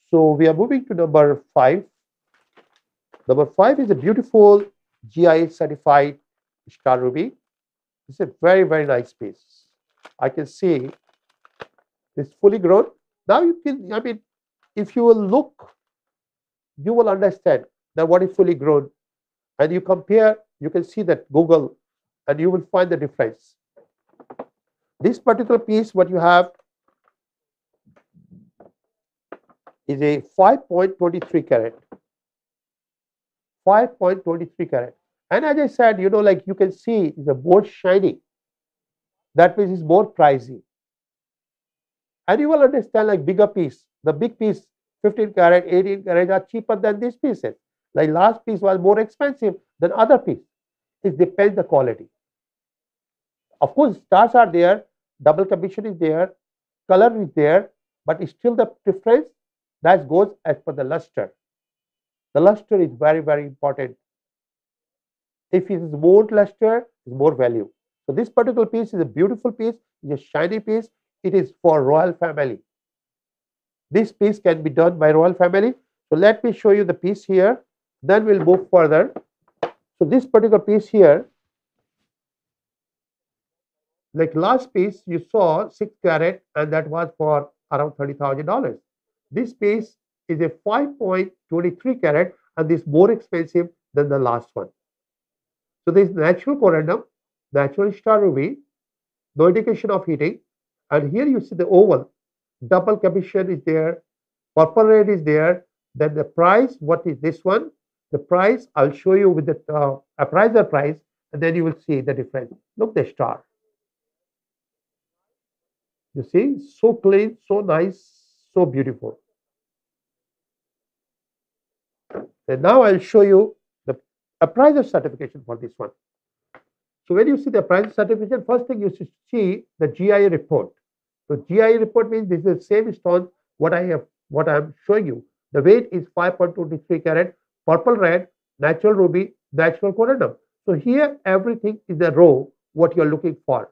So we are moving to number 5. Number 5 is a beautiful GI certified star ruby. It's a very, very nice piece. I can see it's fully grown. Now you can, if you will look you will understand that what is fully grown. And you compare, you can see that Google, and you will find the difference. This particular piece, what you have is a 5.23 carat. 5.23 carat. And as I said, like you can see, it's a more shiny. That means it's more pricey. And you will understand, like bigger piece, the big piece, 15 carat, 18 carat are cheaper than these pieces. Like last piece was more expensive than other piece. It depends the quality. Of course, stars are there, double commission is there, color is there, but still the difference that goes as per the luster. The luster is very, very important. If it is more luster, it's more value. So this particular piece is a beautiful piece, it's a shiny piece. It is for royal family. This piece can be done by royal family. So let me show you the piece here. Then we'll move further. So this particular piece here, like last piece you saw 6 carat, and that was for around $30,000. This piece is a 5.23 carat, and this more expensive than the last one. So there is natural corundum, natural star ruby, no indication of heating, and here you see the oval, double commission is there, purple red is there. Then the price, what is this one? The price I'll show you with the appraiser price, and then you will see the difference. Look the star. You see, so clean, so nice, so beautiful. And now I'll show you the appraiser certification for this one. So when you see the appraiser certification, first thing you should see the GIA report. So GIA report means this is the same stone what I'm showing you. The weight is 5.23 carat, purple red, natural ruby, natural corundum. So here everything is a row what you're looking for.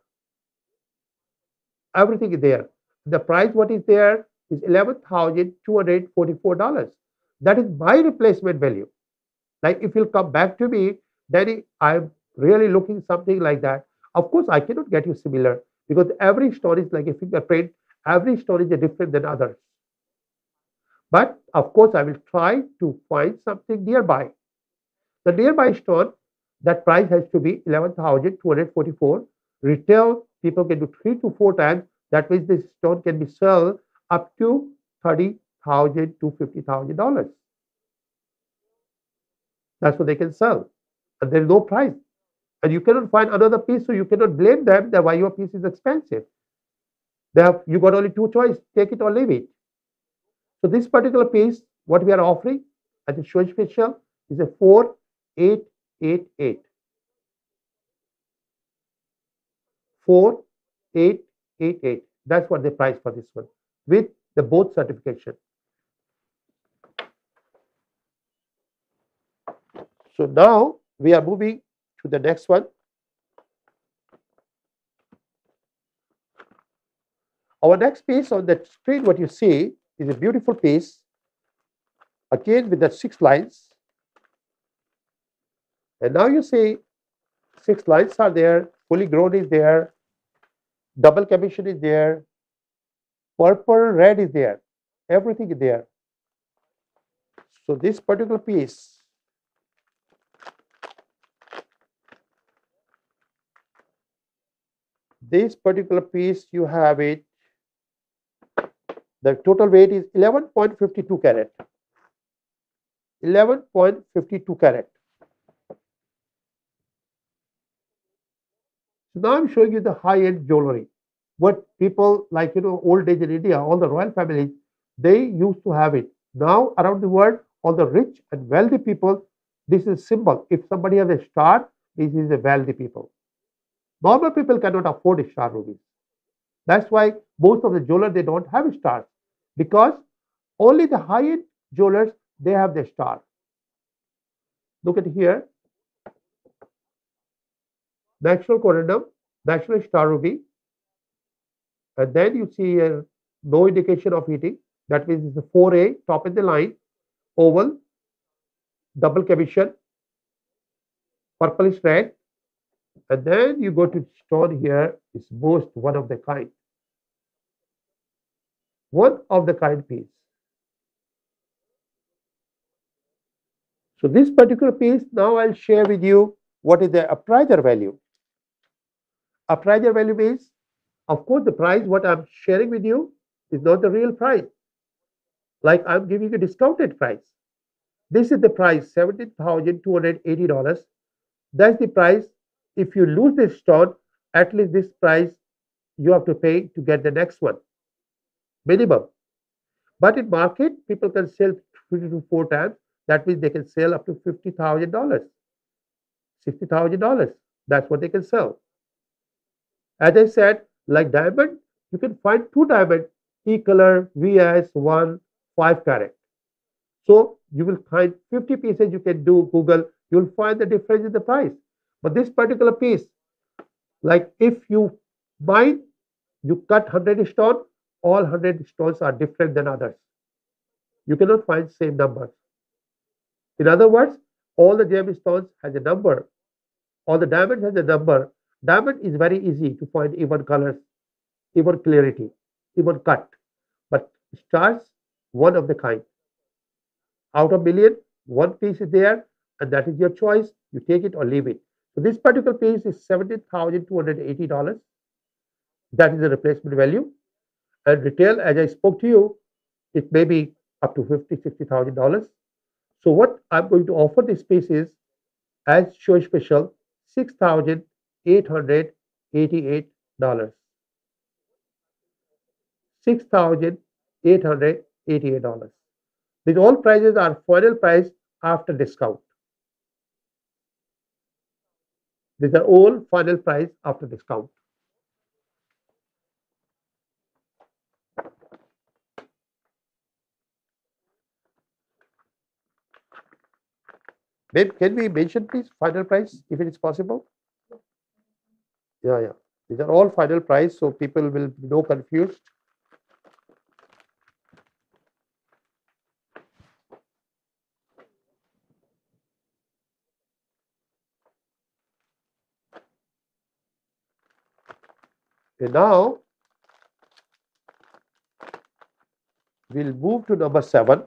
Everything is there. The price what is there is $11,244. That is my replacement value. Like if you'll come back to me, then I'm really looking something like that. Of course, I cannot get you similar because every stone is like a fingerprint. Every stone is different than others. But of course, I will try to find something nearby. The nearby stone, that price has to be 11,244. Retail, people can do 3 to 4 times. That means this stone can be sold up to $30,000 to $50,000. That's what they can sell. And there is no price. And you cannot find another piece, so you cannot blame them that why your piece is expensive. You got only 2 choices, take it or leave it. So this particular piece, what we are offering as a show special is a 4888. 4888. That's what the price for this one with the both certification. So now we are moving to the next one. Our next piece on the screen, what you see is a beautiful piece, again with the 6 lines. And now you see 6 lines are there, fully grown is there, double commission is there, purple, red is there, everything is there. So this particular piece, you have it, the total weight is 11.52 carat. 11.52 carat. So now I'm showing you the high-end jewelry. What people like, old days in India, all the royal families, they used to have it. Now around the world, all the rich and wealthy people, this is symbol. If somebody has a star, this is a wealthy people. Normal people cannot afford a star rubies. That's why most of the jewelers, they don't have stars, because only the high-end jewelers, they have the star. Look at here. Natural corundum, natural star ruby. And then you see no indication of heating. That means it's a 4A, top in the line, oval, double commission, purplish red. And then you go to stone here, is most one of the kind. One of the kind piece. So this particular piece, now I'll share with you what is the appraiser value. Appraiser value means, of course, the price what I'm sharing with you is not the real price. Like I'm giving a discounted price. This is the price, $17,280. That's the price. If you lose this stone, at least this price you have to pay to get the next one, minimum. But in market, people can sell 3 to 4 times. That means they can sell up to $50,000, $60,000. That's what they can sell. As I said, like diamond, you can find two diamond, E color, VS1, 5 carat. So you will find 50 pieces. You can do Google. You will find the difference in the price. But this particular piece, like if you mine, you cut 100 stone, all 100 stones are different than others. You cannot find same numbers. In other words, all the gemstones has a number. All the diamond has a number. Diamond is very easy to find even colors, even clarity, even cut. But stars, one of the kind. Out of million, one piece is there, and that is your choice. You take it or leave it. So this particular piece is $17,280. That is the replacement value. And retail, as I spoke to you, it may be up to $50,000, $60,000. So what I'm going to offer this piece is, as show special, $6,888. $6,888. These all prices are final price after discount. These are all final price after discount. Babe, can we mention please final price if it is possible? Yeah. These are all final price, so people will be no confused. And now we'll move to number 7.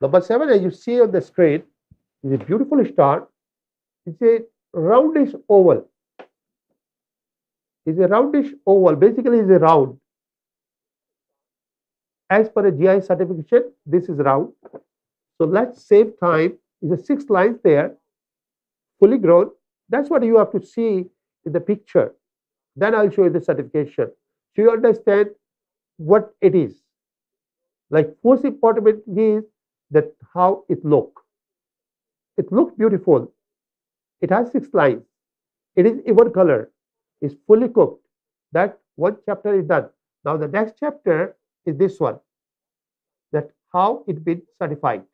Number 7, as you see on the screen, is a beautiful star. It's a roundish oval. It's a roundish oval. Basically, it's a round. As per a GI certification, this is round. So let's save time. It's a 6 lines there, fully grown. That's what you have to see in the picture. Then I'll show you the certification. So you understand what it is. Like most important is that how it look. It looks beautiful. It has 6 lines. It is even color. It's fully cooked. That one chapter is done. Now the next chapter is this one. That how it been certified.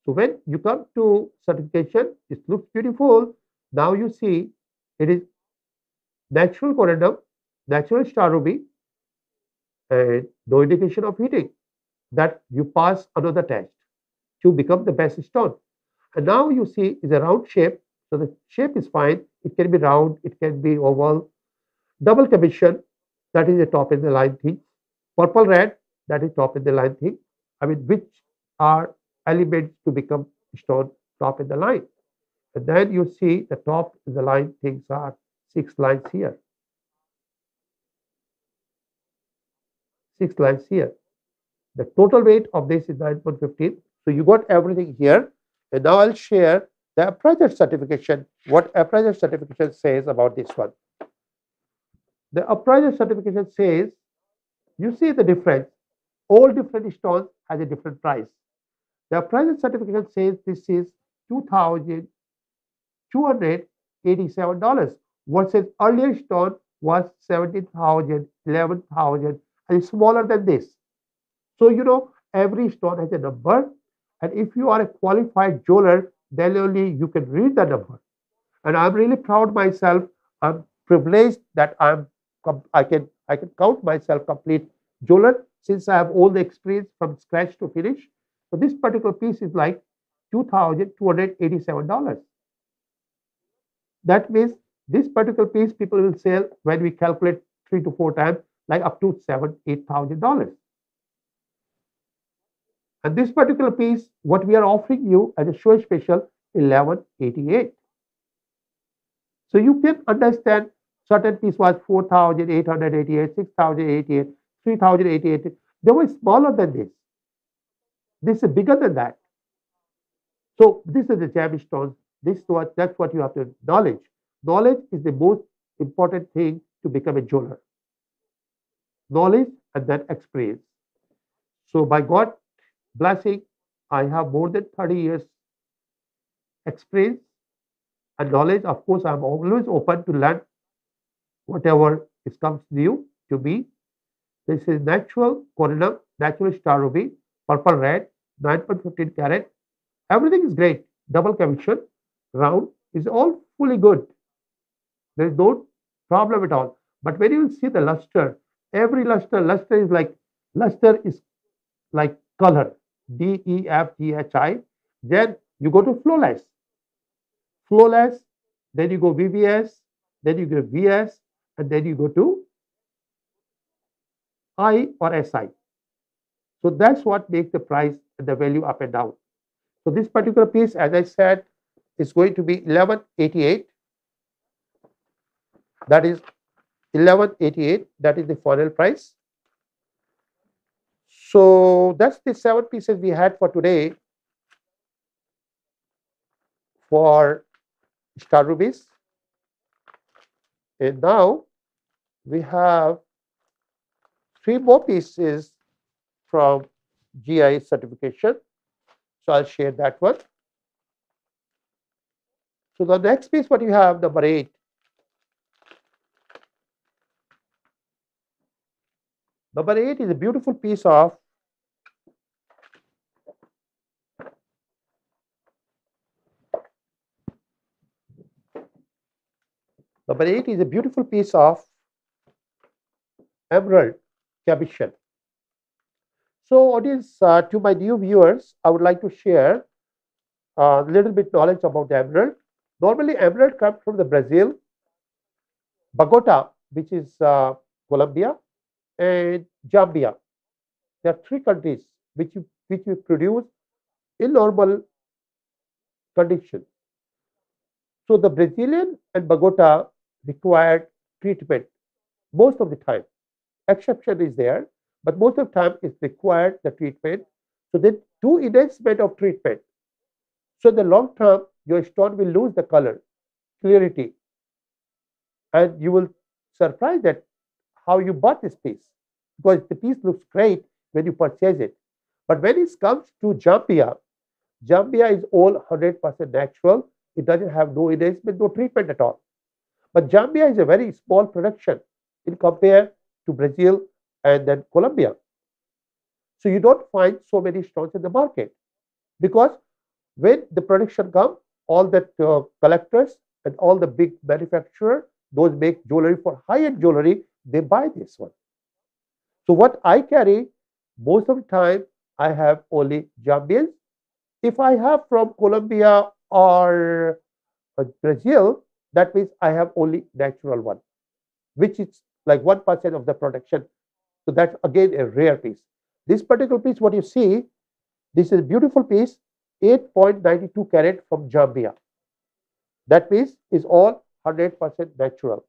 So when you come to certification, it looks beautiful. Now you see it is natural corundum, natural star ruby, and no indication of heating. That you pass another test to become the best stone. And now you see is a round shape. So the shape is fine. It can be round, it can be oval. Double commission, that is the top in the line thing. Purple red, that is top in the line thing. I mean, which are elements to become stone top in the line. And then you see the top in the line things are 6 lines here. 6 lines here. The total weight of this is 9.15. So you got everything here. And now I'll share the appraiser certification, what appraiser certification says about this one. The appraiser certification says, you see the difference. All different stones has a different price. The appraiser certification says this is $2,287 versus earlier stone was 17,000, 11,000, and smaller than this. So you know every stone has a number, and if you are a qualified jeweler, then only you can read the number. And I'm really proud myself. I'm privileged that I can count myself complete jeweler since I have all the experience from scratch to finish. So this particular piece is like $2,287. That means this particular piece people will sell when we calculate 3 to 4 times, like up to $7,000, $8,000. And this particular piece, what we are offering you as a show special, 1188. So you can understand certain piece was 4,888, 6,088, 3,088. They were smaller than this. This is bigger than that. So this is the gemstones. That's what you have to knowledge. Knowledge is the most important thing to become a jeweler. Knowledge and then experience. So by God blessing, I have more than 30 years experience and knowledge. Of course, I'm always open to learn whatever comes new to me. This is natural corundum, natural star ruby, purple red, 9.15 carat. Everything is great. Double commission, round is all fully good. There is no problem at all. But when you see the luster, every luster is like color, DEFGHI. Then you go to flawless, then you go VVS, then you go VS, and then you go to I or SI. So that's what makes the price and the value up and down. So this particular piece, as I said, is going to be 1188. That is 1188. That is the final price. So that's the 7 pieces we had for today for star rubies. And now we have 3 more pieces from GI certification. So I'll share that one. So the next piece, what you have, number 8. Number 8 is a beautiful piece of emerald cabochon. So audience, to my new viewers, I would like to share a little bit knowledge about the emerald. Normally, emerald comes from the Brazil, Bogota, which is Colombia, and Zambia. There are 3 countries which we produce in normal conditions. So the Brazilian and Bogota required treatment most of the time. Exception is there, but most of the time it's required the treatment. So then do enhancement of treatment. So in the long term, your stone will lose the color, clarity, and you will surprise that how you bought this piece, because the piece looks great when you purchase it. But when it comes to Zambia, Zambia is all 100% natural. It doesn't have no enhancement, no treatment at all. But Zambia is a very small production in compare to Brazil and then Colombia. So you don't find so many stones in the market, because when the production comes, all the collectors and all the big manufacturers, those make jewelry for high-end jewelry, they buy this one. So what I carry, most of the time, I have only Zambians. If I have from Colombia or Brazil, that means I have only natural one, which is like 1% of the production. So that's again a rare piece. This particular piece, what you see, this is a beautiful piece, 8.92 carat from Zambia. That piece is all 100% natural.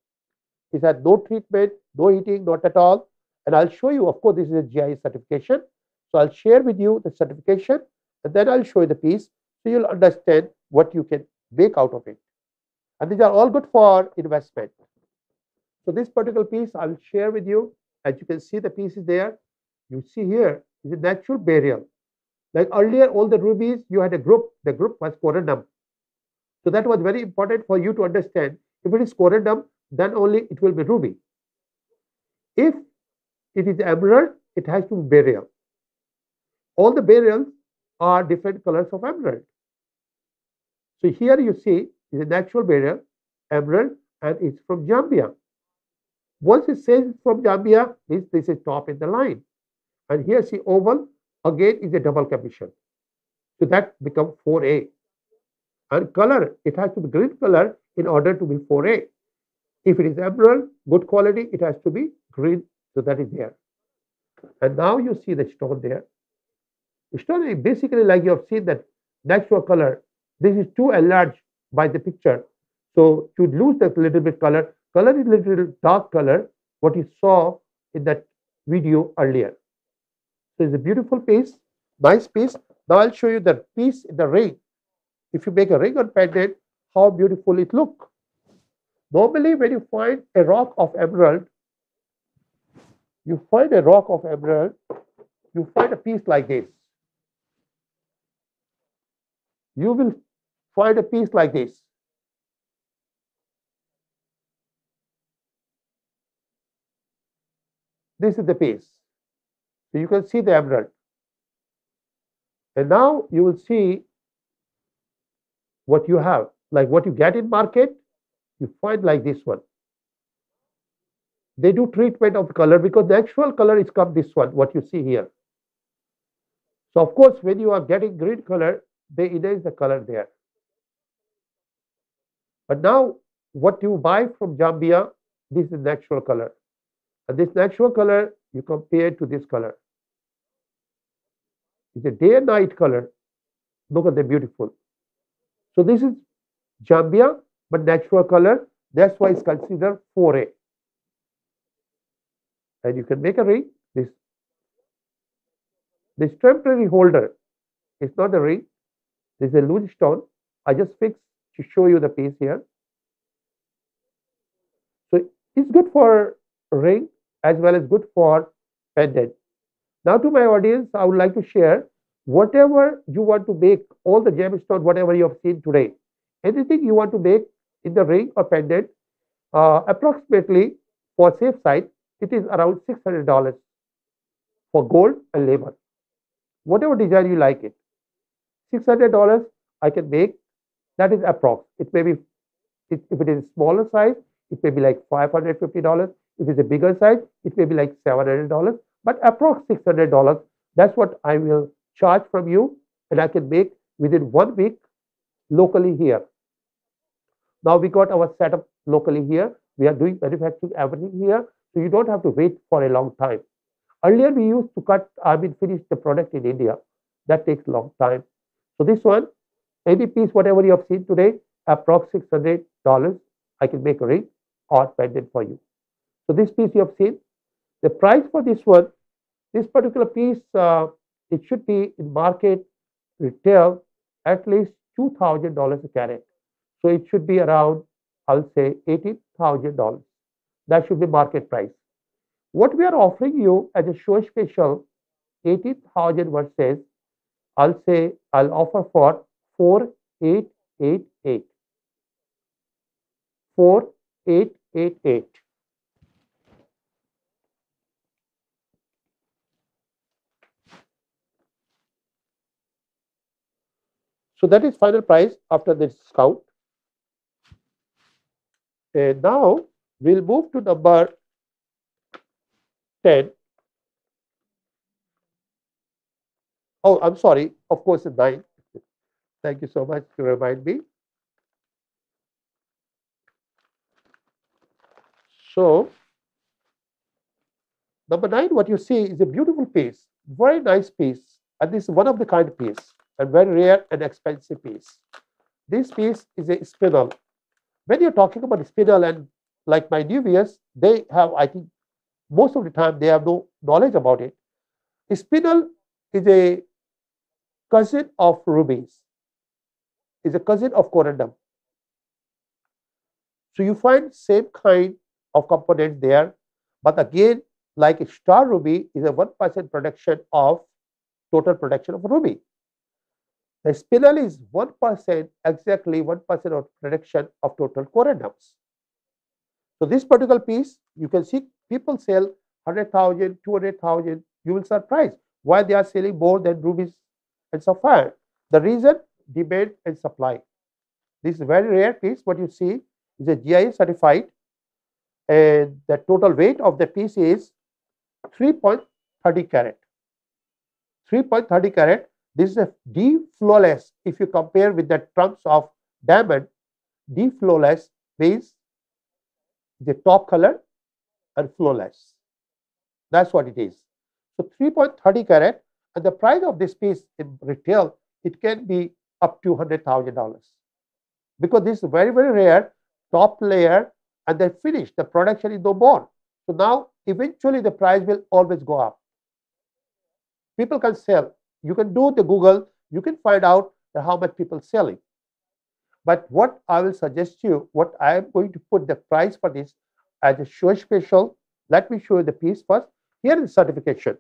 It has no treatment, no heating, not at all. And I'll show you, of course, this is a GI certification. So I'll share with you the certification, and then I'll show you the piece, so you'll understand what you can make out of it. And these are all good for investment. So this particular piece I will share with you. As you can see, the piece is there. You see here is a natural burial. Like earlier, all the rubies, you had a group. The group was corundum. So that was very important for you to understand. If it is corundum, then only it will be ruby. If it is emerald, it has to be beryl. All the beryls are different colors of emerald. So here you see is a natural beryl, emerald, and it's from Zambia. Once it says it's from Zambia, this is top in the line. And here see oval, again is a double cabochon. So that becomes 4A. And color, it has to be green color in order to be 4A. If it is emerald, good quality, it has to be green. So that is there. And now you see the stone there. Stone basically, like you have seen that natural color. This is too enlarged by the picture. So to lose that little bit color, color is little dark color, what you saw in that video earlier. So it's a beautiful piece, nice piece. Now I'll show you the piece in the ring. If you make a ring on pendant, how beautiful it look. Normally, when you find a rock of emerald, you find a rock of emerald, you find a piece like this. You will find a piece like this. This is the piece. So you can see the emerald. And now you will see what you have. Like what you get in market, you find like this one. They do treatment of the color because natural color is come this one, what you see here. So of course, when you are getting green color, they enhance the color there. But now what you buy from Zambia, this is natural color. And this natural color, you compare to this color. It's a day and night color. Look at the beautiful. So this is Zambia, but natural color. That's why it's considered 4A. And you can make a ring. This temporary holder is not a ring. This is a loose stone. I just fixed to show you the piece here. So it's good for ring as well as good for pendant. Now to my audience, I would like to share whatever you want to make, all the gemstone, whatever you have seen today. Anything you want to make in the ring or pendant, approximately for safe side, it is around $600 for gold and labor. Whatever design you like it. $600 I can make, that is approx. It may be, if it is smaller size, it may be like $550. If it's a bigger size, it may be like $700. But approx $600, that's what I will charge from you, and I can make within 1 week locally here. Now we got our setup locally here. We are doing manufacturing everything here, so you don't have to wait for a long time. Earlier we used to finish the product in India. That takes a long time. So this one, any piece, whatever you have seen today, approx $600, I can make a ring or pendant for you. So this piece you have seen, the price for this one, this particular piece, it should be in market retail at least $2,000 a carat. So it should be around, I'll say $18,000. That should be market price. What we are offering you as a show special, 18,000 versus, I'll say I'll offer for 4,888. 4,888. So that is final price after the discount. And now we'll move to number 10. Oh, I'm sorry. Of course, 9. Thank you so much to remind me. So, number 9, what you see is a beautiful piece, very nice piece, and this is one of the kind piece, and very rare and expensive piece. This piece is a spinel. When you're talking about spinel, and like my new viewers, they have, I think, most of the time they have no knowledge about it. Spinel is a cousin of rubies, is a cousin of corundum. So you find same kind of components there, but again, like a star ruby is a 1% production of total production of ruby. The spinel is 1%, exactly 1% of production of total corundums. So this particular piece, you can see people sell 100,000, 200,000. You will surprise why they are selling more than rubies and sapphire. The reason, demand and supply. This is a very rare piece. What you see is a GIA certified, and the total weight of the piece is 3.30 carat. 3.30 carat. This is a D flawless. If you compare with the terms of diamond, D flawless means the top color and flawless. That's what it is. So 3.30 carat. And the price of this piece in retail, it can be up to $100,000 because this is very, very rare, top layer, and then finished. The production is no more. So now eventually the price will always go up. People can sell. You can do the Google, you can find out how much people selling. But what I will suggest you, what I am going to put the price for this as a show special. Let me show you the piece first. Here is the certification.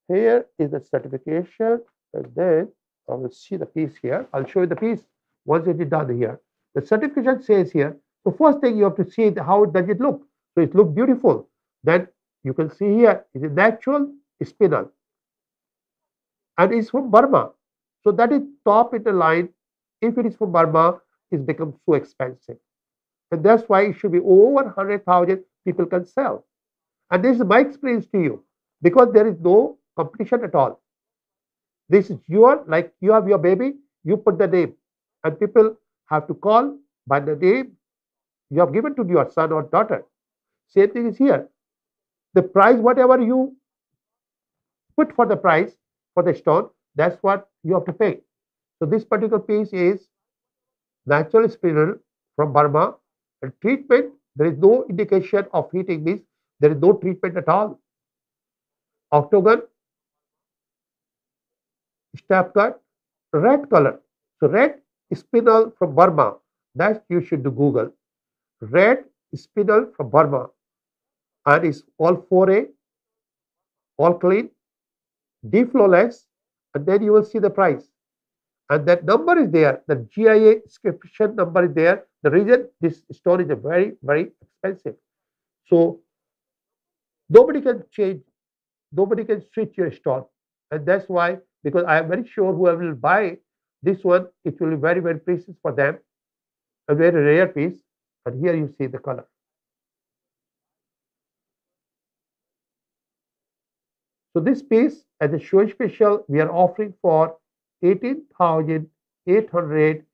Here is the certification, and then I will see the piece here. I'll show you the piece once it is done here. The certification says here, so first thing you have to see how does it look. So it looks beautiful. Then you can see here, is it natural spinel? And it's from Burma. So that is top in the line. If it is from Burma, it's become so expensive. And that's why it should be over 100,000 people can sell. And this is my experience to you, because there is no competition at all. This is your, like you have your baby, you put the name, and people have to call by the name you have given to your son or daughter. Same thing is here. The price, whatever you put for the price for the stone, that's what you have to pay. So this particular piece is natural spinel from Burma, and treatment, there is no indication of heating, means there is no treatment at all. Octagon, step cut, red color. So red spinel from Burma, that you should do Google. Red spinel from Burma, and it's all 4A, all clean, deflawless, and then you will see the price. And that number is there, the GIA inscription number is there. The reason this stone is a very, very expensive. So nobody can change, nobody can switch your stone. And that's why, because I am very sure whoever will buy this one, it will be very, very precious for them. A very rare piece. And here you see the color. So this piece, as a show special, we are offering for $18,888.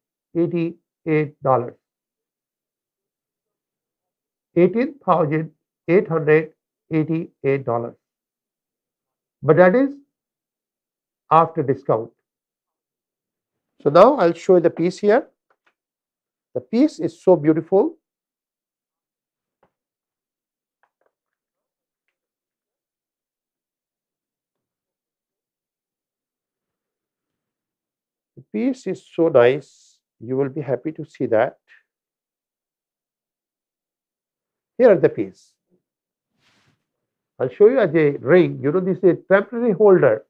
$18,888. But that is after discount. So now I'll show you the piece here. The piece is so beautiful. The piece is so nice. You will be happy to see that. Here are the piece. I'll show you as a ring. You know, this is a temporary holder.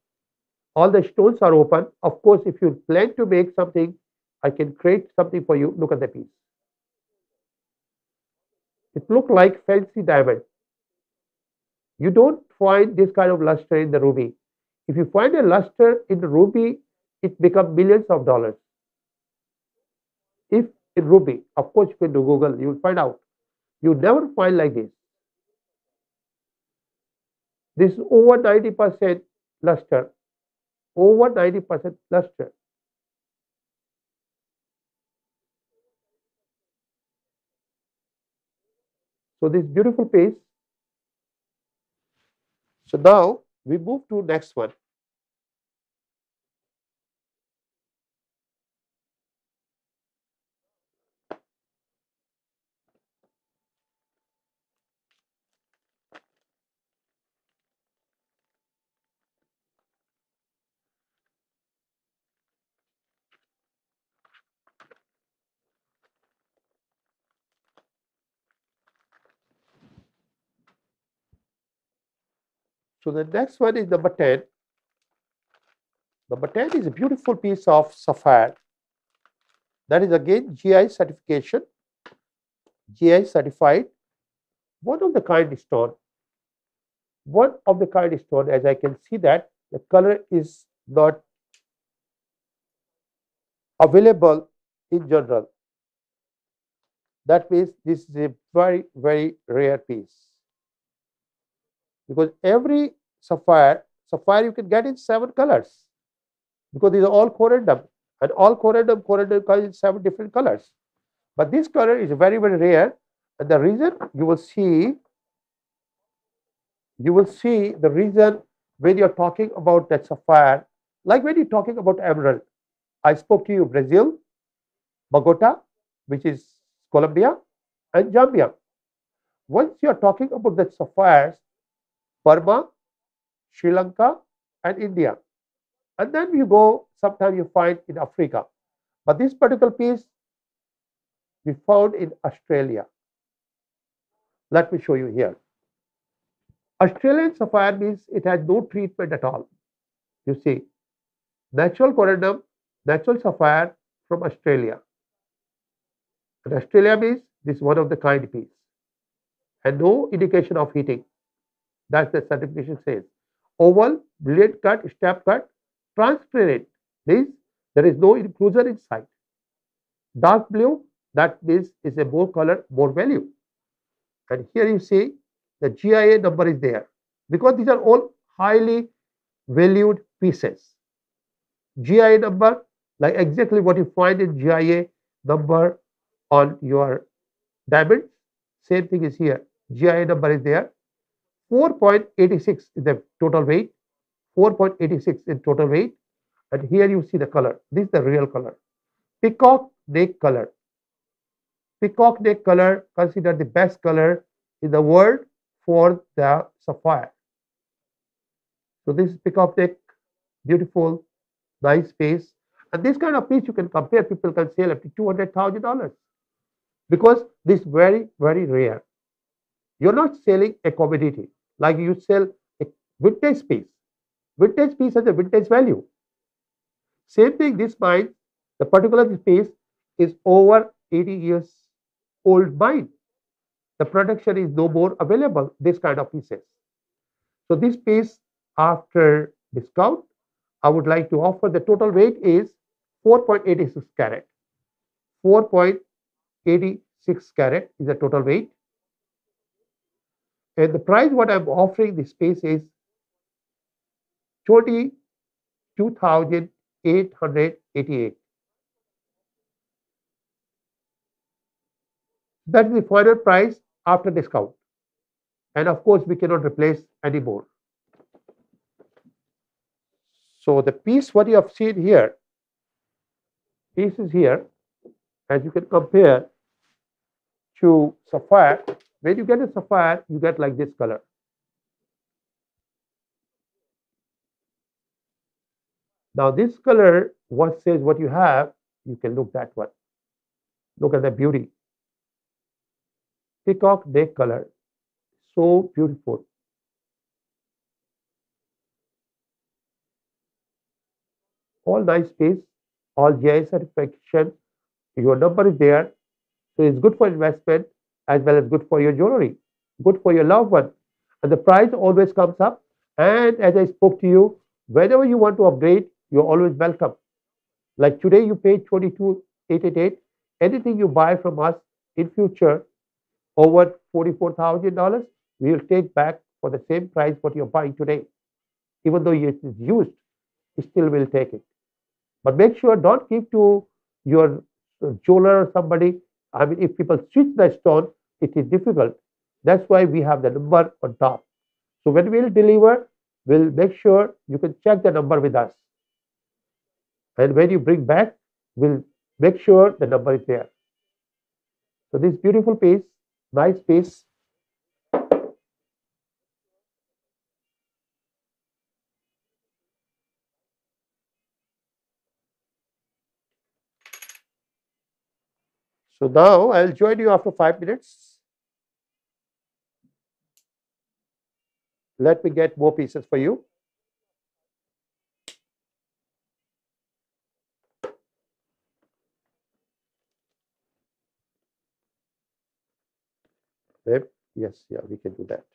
All the stones are open. Of course, if you plan to make something, I can create something for you. Look at the piece. It looks like fancy diamond. You don't find this kind of luster in the ruby. If you find a luster in the ruby, it becomes millions of dollars. If in ruby, of course, you can do Google, you will find out. You never find like this. This is over 90% luster. Over 90% luster. So this beautiful piece. So now we move to next one. So the next one is number 10. Number 10 is a beautiful piece of sapphire. That is again GI certification, GI certified. One of the kind stone. One of the kind stone, as I can see that the color is not available in general. That means this is a very, very rare piece. Because every sapphire you can get in 7 colors. Because these are all corundum, and all corundum comes in 7 different colors. But this color is very, very rare, and the reason you will see the reason when you're talking about that sapphire, like when you're talking about emerald, I spoke to you Brazil, Bogota, which is Colombia, and Zambia. Once you're talking about the sapphires, Burma, Sri Lanka, and India. And then you go, sometimes you find in Africa. But this particular piece we found in Australia. Let me show you here. Australian sapphire means it has no treatment at all. You see, natural corundum, natural sapphire from Australia. And Australia means this is one of the kind piece. And no indication of heating. That's the certification says. Oval, brilliant cut, step cut, transparent. Means there is no inclusion inside. Dark blue, that means is a more color, more value. And here you see the GIA number is there because these are all highly valued pieces. GIA number, like exactly what you find in GIA number on your diamonds, same thing is here. GIA number is there. 4.86 is the total weight. 4.86 in total weight. And here you see the color. This is the real color. Peacock neck color. Peacock neck color considered the best color in the world for the sapphire. So this is peacock neck, beautiful, nice piece. And this kind of piece you can compare, people can sell up to $200,000 because this is very, very rare. You're not selling a commodity like you sell a vintage piece. Vintage piece has a vintage value. Same thing, this mine, the particular piece is over 80 years old mine. The production is no more available, this kind of pieces. So this piece after discount, I would like to offer the total weight is 4.86 carat. 4.86 carat is the total weight. And the price what I'm offering this piece is 22,888. That is the final price after discount. And of course, we cannot replace anymore. So the piece what you have seen here, piece is here, as you can compare to sapphire. When you get a sapphire, you get like this color. Now this color, what says what you have, you can look that one. Look at the beauty. Peacock neck color, so beautiful. All nice piece, all GI certification. Your number is there, so it's good for investment as well as good for your jewelry, good for your loved one. And the price always comes up. And as I spoke to you, whenever you want to upgrade, you're always welcome. Like today, you paid 22,888. Anything you buy from us in future over $44,000, we will take back for the same price what you're buying today. Even though it is used, still will take it. But make sure don't give to your jeweler or somebody. I mean, if people switch the stone, it is difficult. That's why we have the number on top. So when we'll deliver, we'll make sure you can check the number with us. And when you bring back, we'll make sure the number is there. So this beautiful piece, nice piece. So now I'll join you after 5 minutes. Let me get more pieces for you. Yes, yeah, we can do that.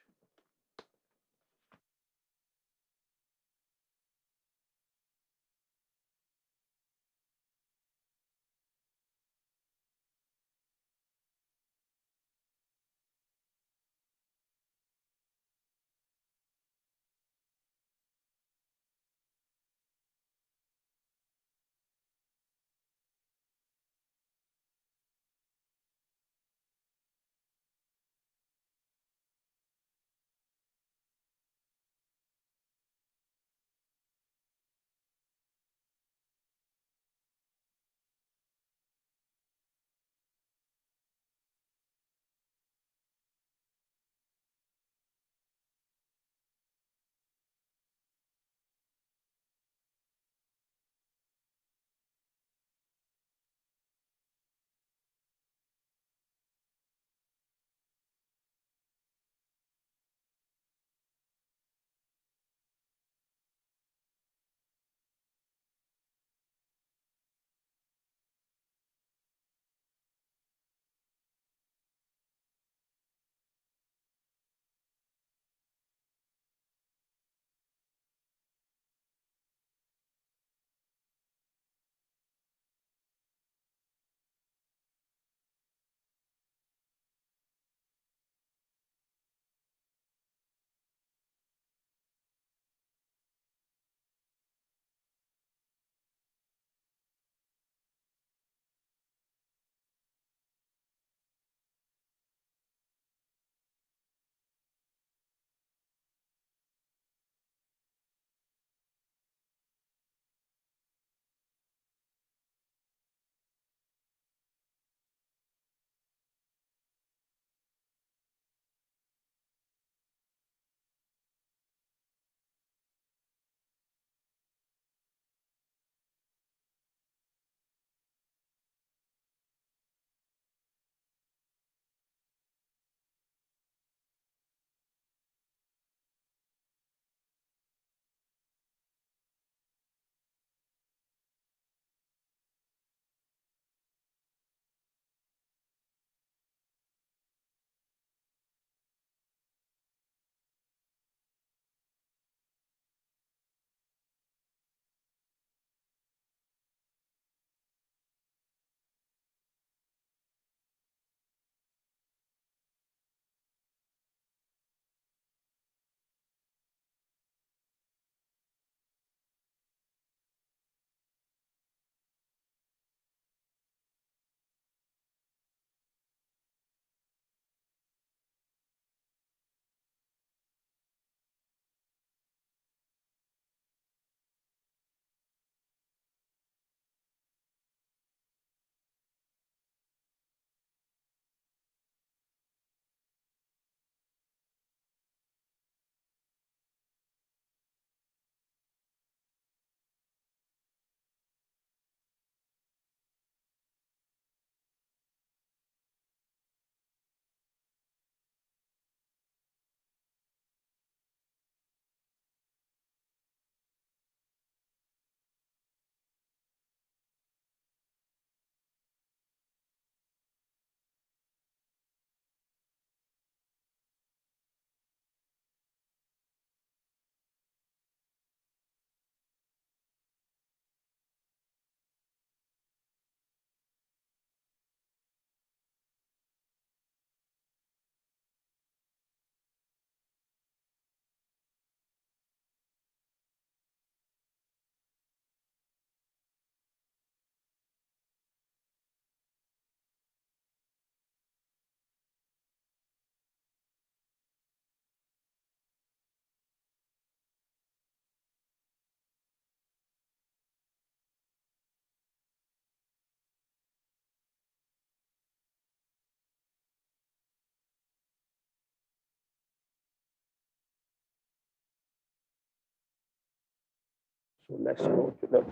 So let's go to the.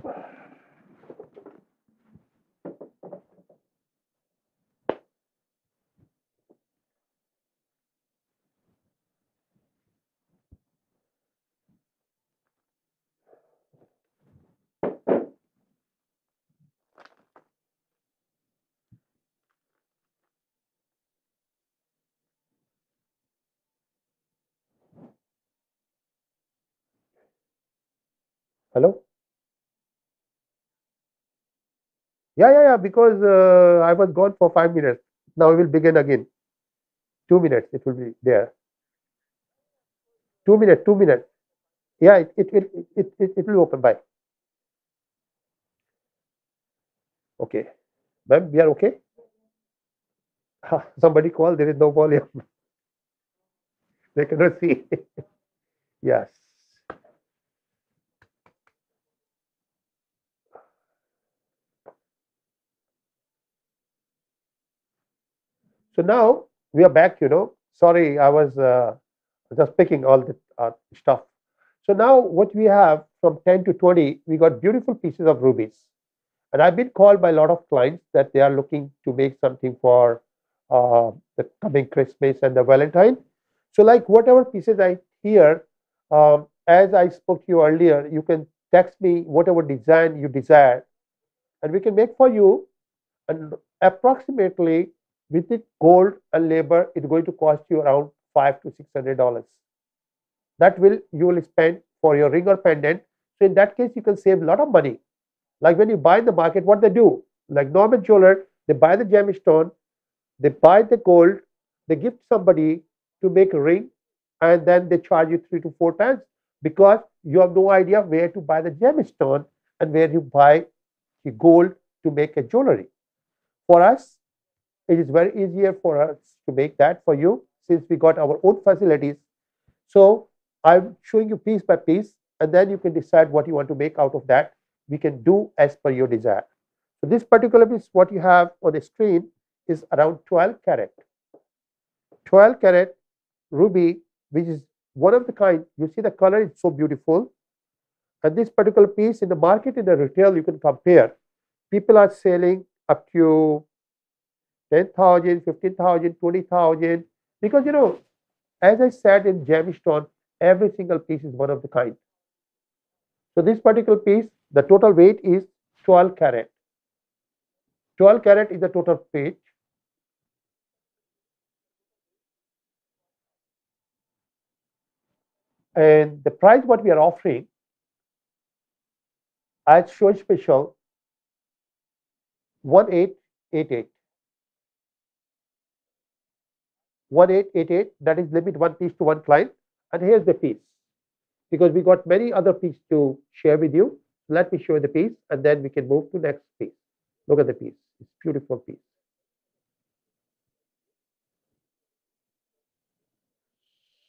Hello? Yeah. Because I was gone for 5 minutes. Now we will begin again. 2 minutes. It will be there. 2 minutes. 2 minutes. Yeah, it will open. Bye. Okay. Ma'am, we are okay? Somebody called. There is no volume. They cannot see. Yes. So now we are back. Sorry, I was just picking all the stuff. So now what we have from 10 to 20, we got beautiful pieces of rubies. And I've been called by a lot of clients that they are looking to make something for the coming Christmas and the Valentine. So like whatever pieces I hear, as I spoke to you earlier, you can text me whatever design you desire, and we can make for you. And approximately with the gold and labor, it's going to cost you around $500 to $600. That will you will spend for your ring or pendant. So in that case, you can save a lot of money. Like when you buy in the market, what they do, like normal jeweler, they buy the gemstone, they buy the gold, they give somebody to make a ring, and then they charge you 3 to 4 times because you have no idea where to buy the gemstone and where you buy the gold to make a jewelry. For us, it is very easier for us to make that for you since we got our own facilities. So I'm showing you piece by piece, and then you can decide what you want to make out of that. We can do as per your desire. So this particular piece, what you have on the screen is around 12 carat. 12 carat ruby, which is one of the kind. You see the color is so beautiful. And this particular piece in the market, in the retail, you can compare. People are selling up to 10,000, 15,000, 20,000. Because, as I said in gemstone, every single piece is one of the kind. So this particular piece, the total weight is 12 carat. 12 carat is the total weight. And the price what we are offering as show special 1888. 1888, that is limit one piece to one client. And here's the piece. Because we got many other pieces to share with you. Let me show you the piece and then we can move to next piece. Look at the piece. It's beautiful piece.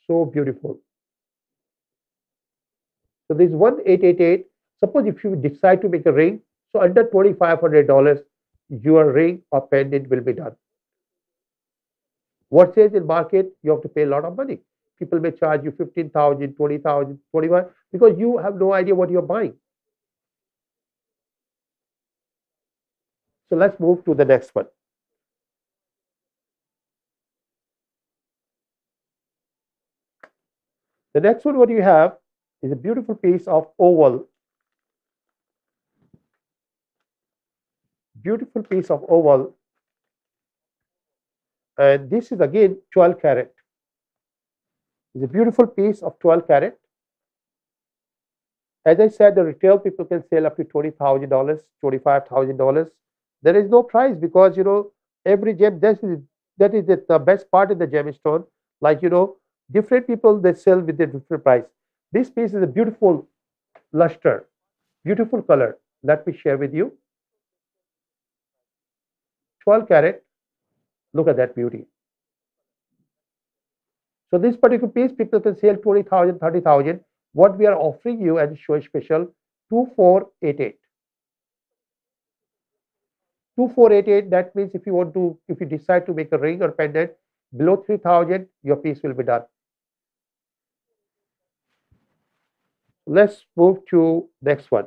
So beautiful. So this 1888, suppose if you decide to make a ring, so under $2,500, your ring or pendant will be done. What says in market, you have to pay a lot of money. People may charge you 15,000, 20,000, 25, because you have no idea what you're buying. So let's move to the next one. The next one, what you have is a beautiful piece of oval. Beautiful piece of oval. And this is again 12 carat. It's a beautiful piece of 12 carat. As I said, the retail people can sell up to $20,000, $25,000. There is no price because every gem that is the best part in the gemstone. Like different people they sell with a different price. This piece is a beautiful luster, beautiful color. Let me share with you. 12 carat. Look at that beauty. So this particular piece, people can sell 20,000, 30,000. What we are offering you as a show special, 2488. 2488, that means if you decide to make a ring or pendant below 3,000, your piece will be done. Let's move to next one.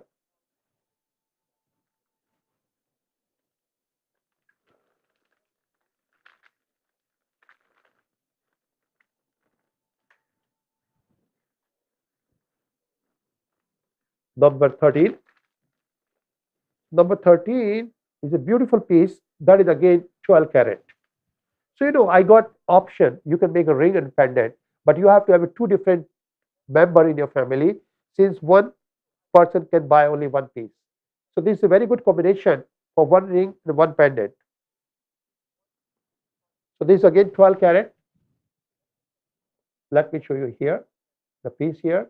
Number 13. Number 13 is a beautiful piece that is again 12 carat. So, I got option. You can make a ring and pendant, but you have to have a two different member in your family since one person can buy only one piece. So, this is a very good combination for one ring and one pendant. So, this is again 12 carat. Let me show you here. The piece here.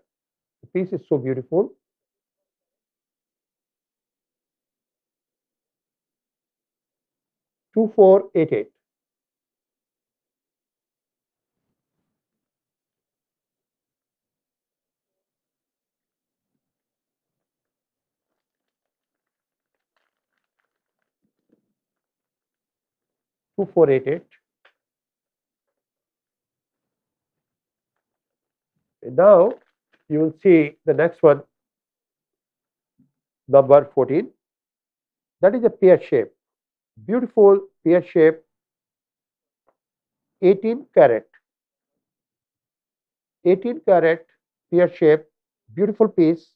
The piece is so beautiful. Two four eight eight. Two four eight eight. And now you will see the next one, number 14. That is a pear shape. Beautiful pear shape, 18 carat. 18 carat pear shape, beautiful piece.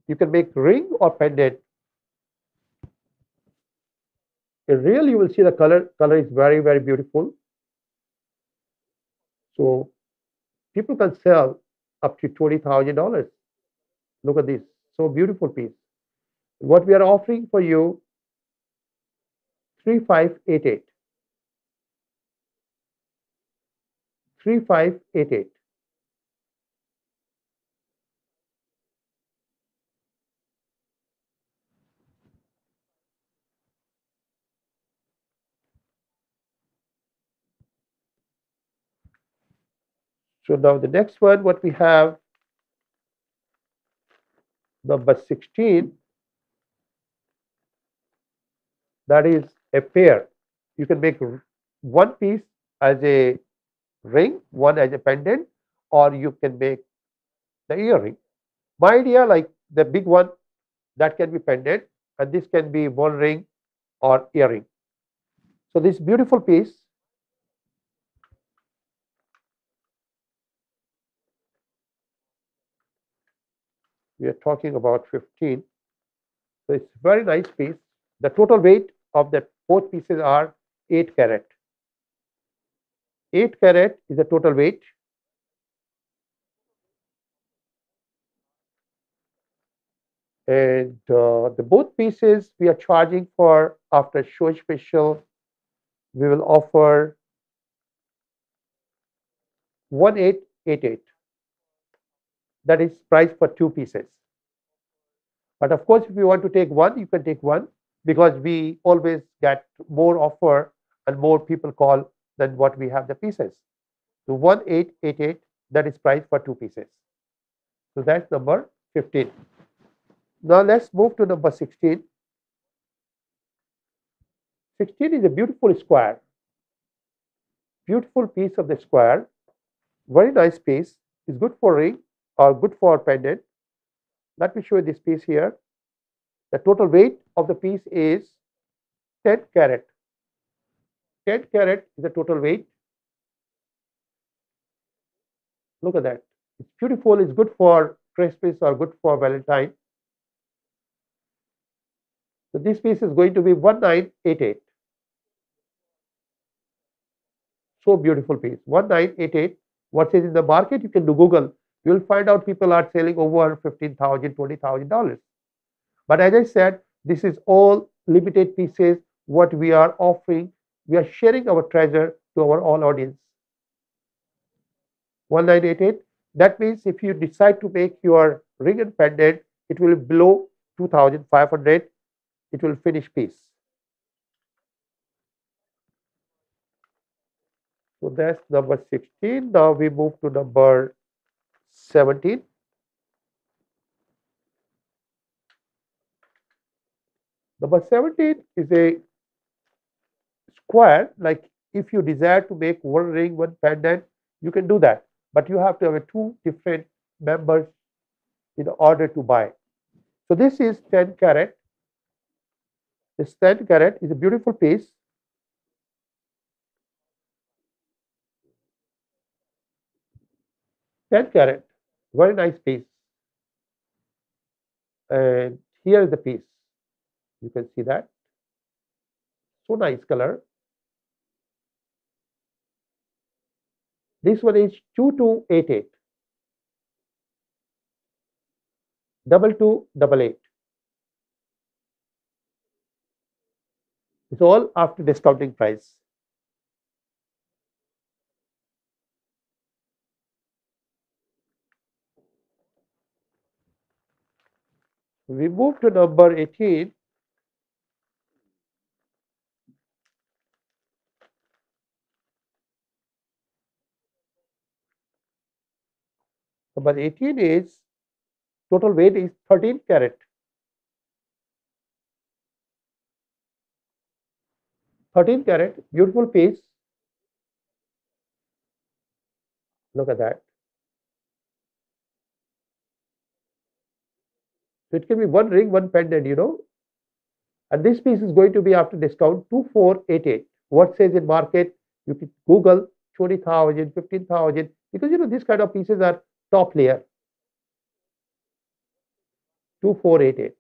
You can make ring or pendant. In real, you will see the color. Color is very, very beautiful. So people can sell up to $20,000. Look at this, so beautiful piece. What we are offering for you, 3588. 3588. So now the next one, what we have, number 16, that is a pair. You can make one piece as a ring, one as a pendant, or you can make the earring. My idea, like the big one, that can be pendant, and this can be one ring or earring. So this beautiful piece, we are talking about 15. So it's very nice piece. The total weight of the both pieces are 8 carat. 8 carat is the total weight. And the both pieces we are charging for after show special, we will offer 1888. That is price for two pieces. But of course, if you want to take one, you can take one because we always get more offer and more people call than what we have the pieces. So 1888, that is price for two pieces. So that's number 15. Now let's move to number 16. 16 is a beautiful square. Beautiful piece of the square. Very nice piece. It's good for ring or good for pendant. Let me show you this piece here. The total weight of the piece is 10 carat. 10 carat is the total weight. Look at that. It's beautiful. It's good for Christmas or good for Valentine. So this piece is going to be 1988. So beautiful piece. 1988. What is in the market? You can do Google. You will find out people are selling over $15,000, $20,000. But as I said, this is all limited pieces. What we are offering, we are sharing our treasure to our all audience. 1988. That means if you decide to make your ring and pendant, it will be below 2,500. It will finish piece. So that's number 16. Now we move to number 17. Number 17 is a square. Like if you desire to make one ring, one pendant, you can do that. But you have to have two different members in order to buy. So this is 10 carat. This 10 carat is a beautiful piece. Ten carat, very nice piece. And here is the piece. You can see that. So nice color. This one is 2288. 2288. It's all after discounting price. We move to number 18. Number 18 is total weight is 13 carat. 13 carat, beautiful piece. Look at that. So it can be one ring, one pendant, you know. And this piece is going to be after discount 2488. What says in market? You can Google 20,000, 15,000, because you know these kind of pieces are top layer. 2488.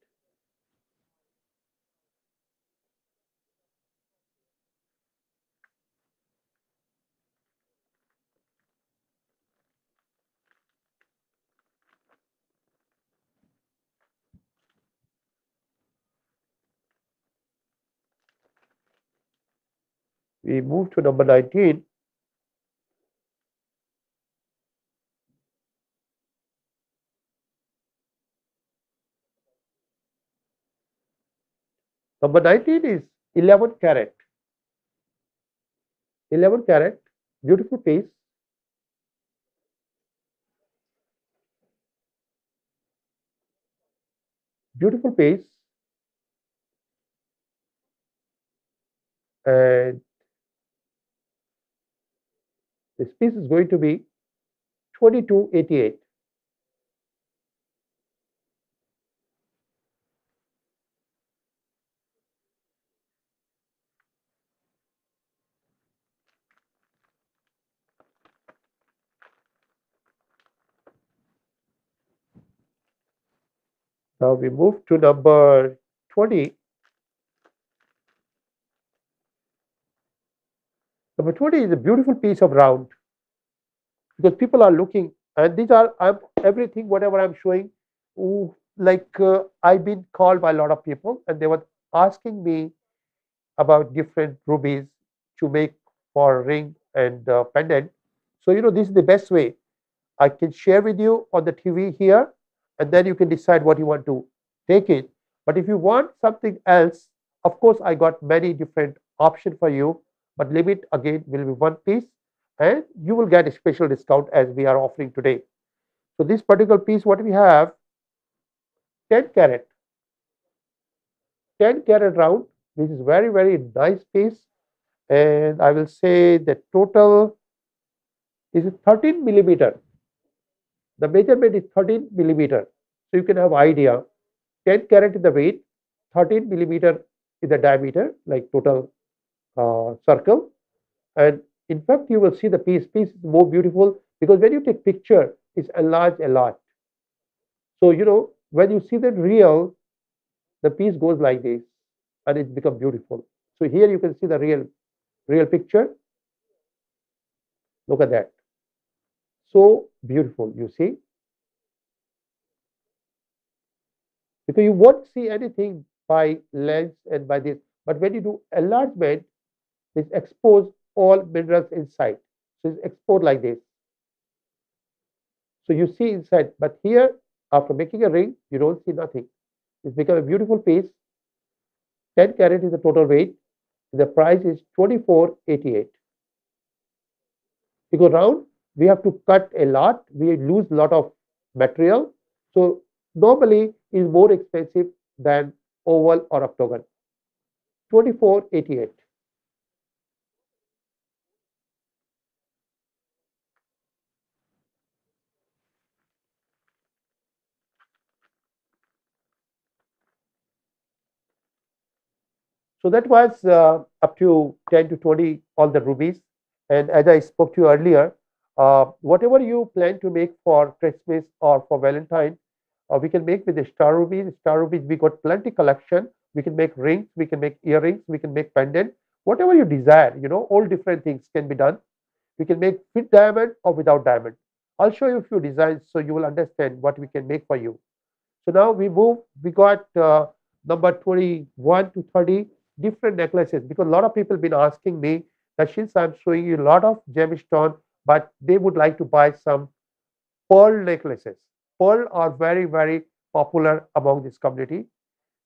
We move to number 19. Number 19 is 11 carat. 11 carat, beautiful piece. Beautiful piece. And this piece is going to be 2288. Now we move to number 20. Number 20 is a beautiful piece of round, because people are looking, and these are everything whatever I'm showing. I've been called by a lot of people, and they were asking me about different rubies to make for ring and pendant. So you know this is the best way. I can share with you on the TV here, and then you can decide what you want to take it. But if you want something else, of course, I got many different options for you, but limit again will be one piece, and you will get a special discount as we are offering today. So this particular piece, what we have, 10 carat, 10 carat round, which is very, very nice piece. And I will say the total is 13 millimeter. The measurement is 13 millimeter. So you can have idea. 10 carat is the weight, 13 millimeter is the diameter, like total circle. And in fact, you will see the piece. Piece is more beautiful because when you take picture, it's enlarged a lot. So you know when you see the real, the piece goes like this, and it's become beautiful. So here you can see the real picture. Look at that. So beautiful, you see. Because you won't see anything by lens and by this. But when you do enlargement, it's expose all minerals inside. So it's exposed like this. So you see inside. But here, after making a ring, you don't see nothing. It's become a beautiful piece. 10 carat is the total weight. The price is 2488. Because round, we have to cut a lot. We lose a lot of material. So normally is more expensive than oval or octagon. 2488. So that was up to 10 to 20 all the rubies. And as I spoke to you earlier, whatever you plan to make for Christmas or for Valentine, we can make with the star rubies. Star rubies, we got plenty collection. We can make rings, we can make earrings, we can make pendant, whatever you desire. All different things can be done. We can make with diamond or without diamond. I'll show you a few designs so you will understand what we can make for you. So now we move. We got number 21 to 30 different necklaces, because a lot of people been asking me that since I'm showing you a lot of gemstone, but they would like to buy some pearl necklaces. Pearl are very, very popular among this community.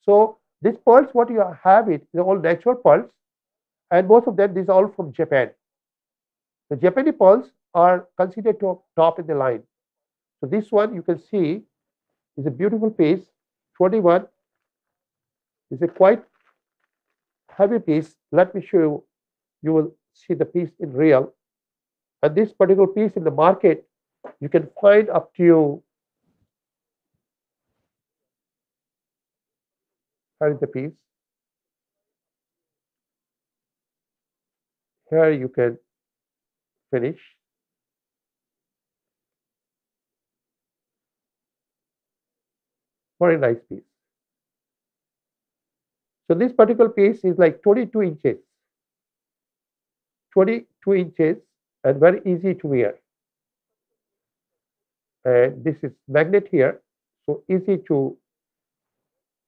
So these pearls, what you have it, they're all natural pearls, and most of them, these are all from Japan. The Japanese pearls are considered top in the line. So this one you can see is a beautiful piece. 21 is a quite heavy piece. Let me show you. You will see the piece in real. And this particular piece in the market, you can find up to, here is the piece. Here you can finish. Very nice piece. So this particular piece is like 22 inches. 22 inches and very easy to wear. And this is magnet here, so easy to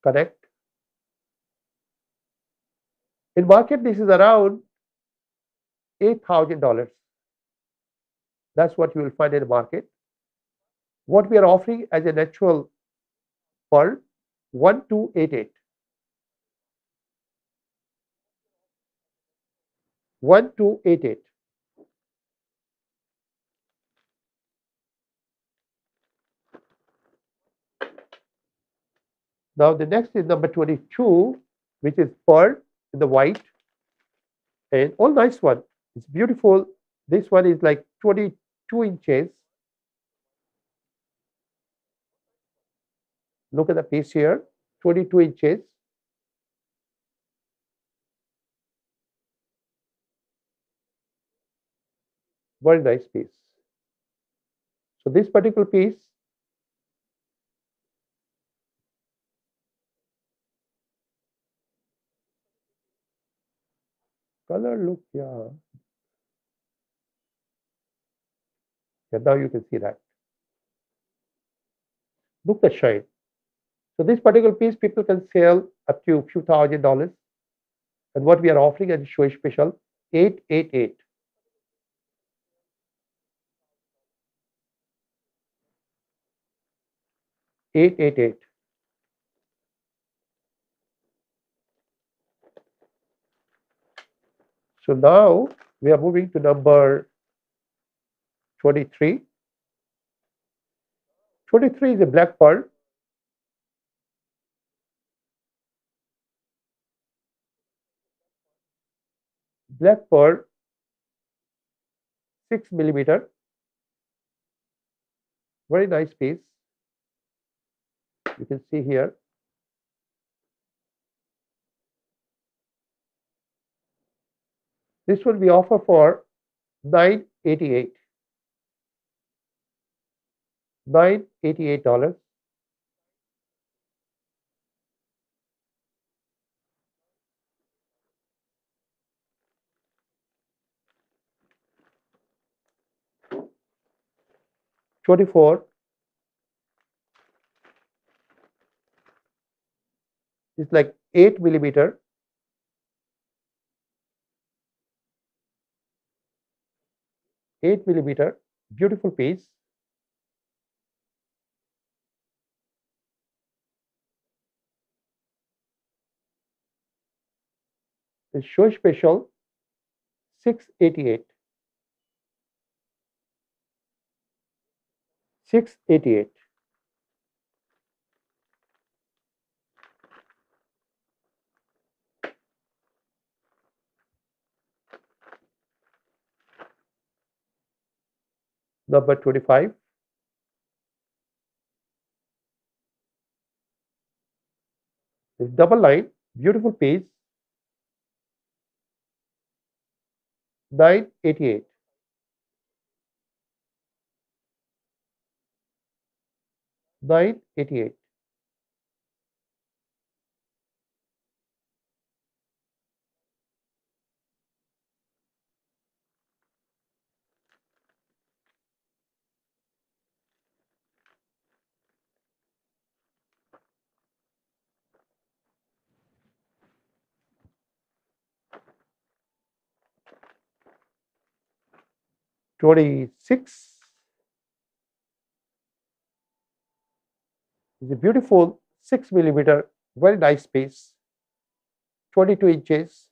connect. In market, this is around $8,000. That's what you will find in the market. What we are offering as a natural pearl, 1288. 1288. Now the next is number 22, which is pearl in the white, and all nice one. It's beautiful. This one is like 22 inches. Look at the piece here, 22 inches. Very nice piece. So this particular piece, color look, yeah. Yeah, now you can see that. Look the shine. So this particular piece, people can sell up to a few $1,000s. And what we are offering as a show special, 888. 888. So now we are moving to number 23. 23 is a black pearl. Black pearl, 6 millimeter. Very nice piece. You can see here. This one we offer for $988. $988. $24 is like 8 millimeter. 8 millimeter, beautiful piece. The show special, 688. 688. Number 25. This double line, beautiful piece. 988. 988. 26 is a beautiful 6 millimeter, very nice piece. 22 inches.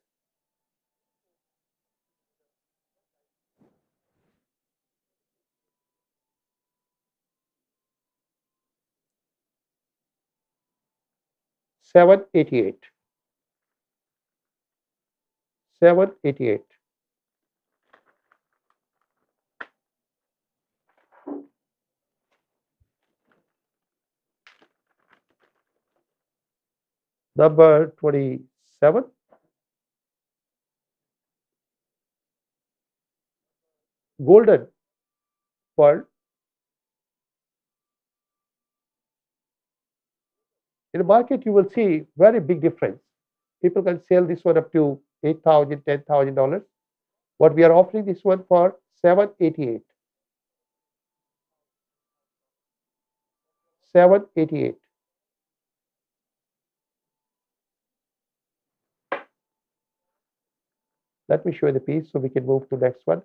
788. 788. Number 27. Golden pearl. In the market, you will see very big difference. People can sell this one up to $8,000, $10,000. What we are offering this one for 788. 788. Let me show you the piece so we can move to next one.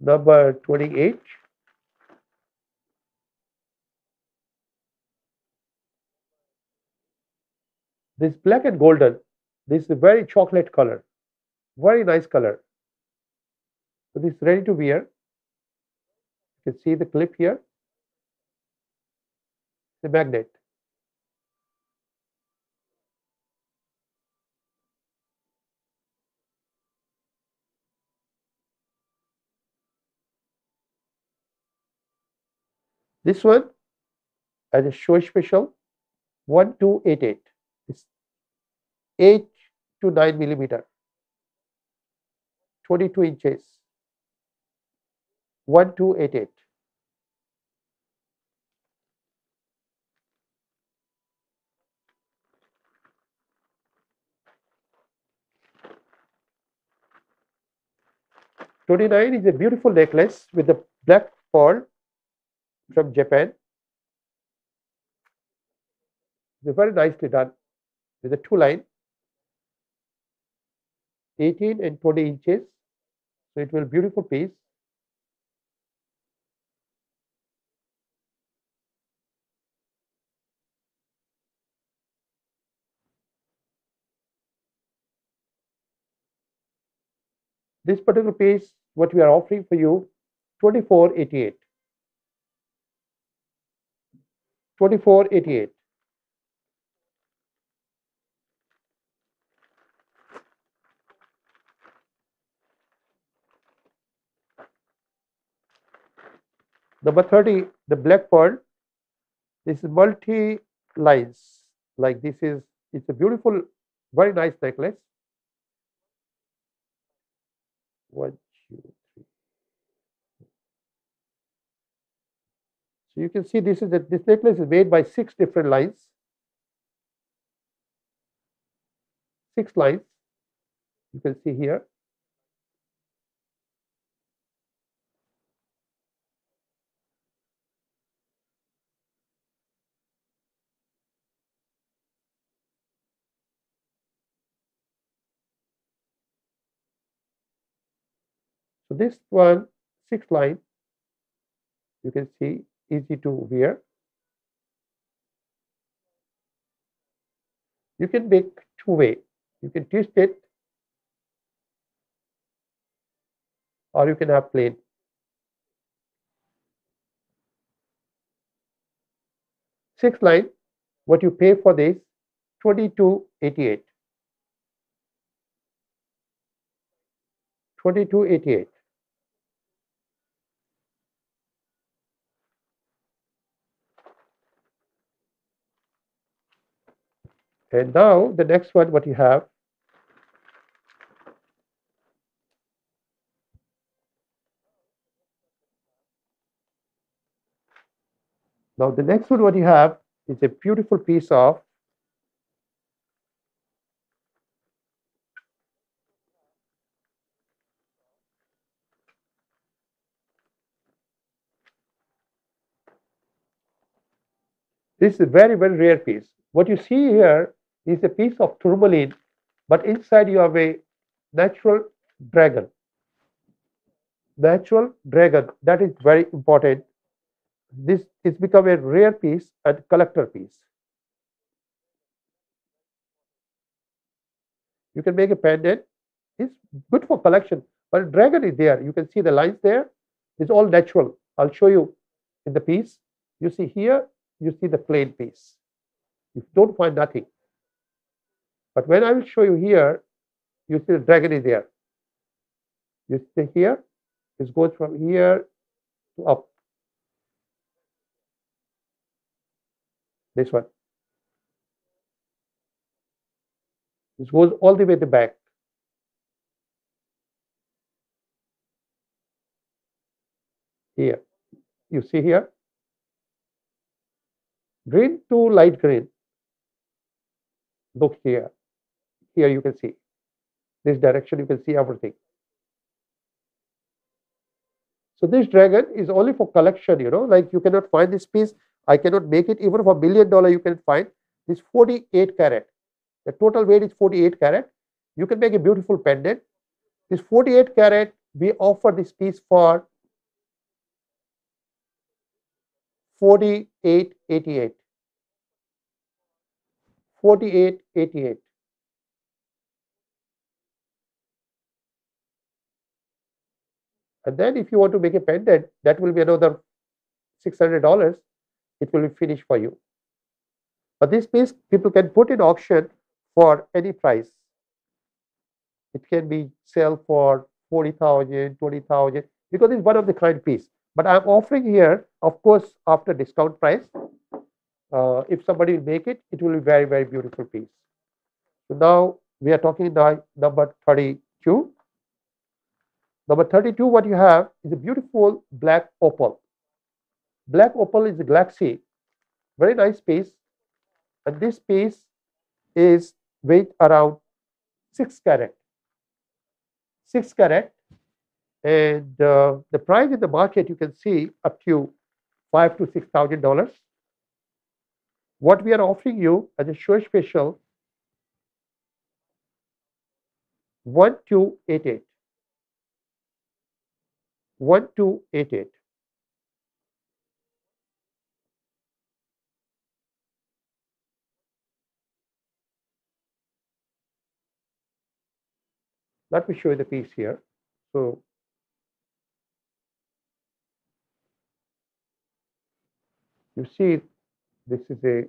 Number 28. This black and golden, this is a very chocolate color, very nice color. So this is ready to wear. You can see the clip here, the magnet. This one as a show special, 1288. It's 8 to 9 millimeter, 22 inches, 1288. $29 is a beautiful necklace with a black pearl from Japan. It's very nicely done with a two line, 18 and 20 inches. So it will be a beautiful piece. This particular piece, what we are offering for you, 2488. 2488. Number 30, the black pearl. This is multi lines. Like this is, it's a beautiful, very nice necklace. 1, 2, 3. So you can see this necklace is made by 6 different lines. 6 lines. You can see here. So this one, 6 line, you can see, easy to wear. You can make two-way. You can twist it, or you can have plain. 6 line, what you pay for this, 2288. 2288. And now the next one, what you have, now the next one, what you have is a beautiful piece of, this is a very, very rare piece. What you see here is a piece of tourmaline, but inside you have a natural dragon. Natural dragon, that is very important. This is become a rare piece and collector piece. You can make a pendant. It's good for collection, but dragon is there. You can see the lines there. It's all natural. I'll show you in the piece. You see here, you see the plain piece. You don't find nothing. But when I will show you here, you see the dragon is there. You see here, it goes from here to up. This one. This goes all the way to the back. Here. You see here? Green to light green. Look here. Here you can see. This direction you can see everything. So this dragon is only for collection, like you cannot find this piece. I cannot make it even for $1 million. You can find this 48 carat. The total weight is 48 carat. You can make a beautiful pendant. This 48 carat, we offer this piece for 48.88. 48.88. And then if you want to make a pendant, that will be another $600. It will be finished for you. But this piece people can put in auction for any price. It can be sell for 40,000, 20,000 because it's one of the kind piece. But I'm offering here, of course, after discount price. If somebody will make it, it will be very, very beautiful piece. So now we are talking now number 32. Number 32, what you have is a beautiful black opal. Black opal is a galaxy, very nice piece. And this piece is weight around 6 carat. 6 carat. And the price in the market, you can see up to $5,000 to $6,000. What we are offering you as a show special, 1288. 1288. Let me show you the piece here. So you see, this is a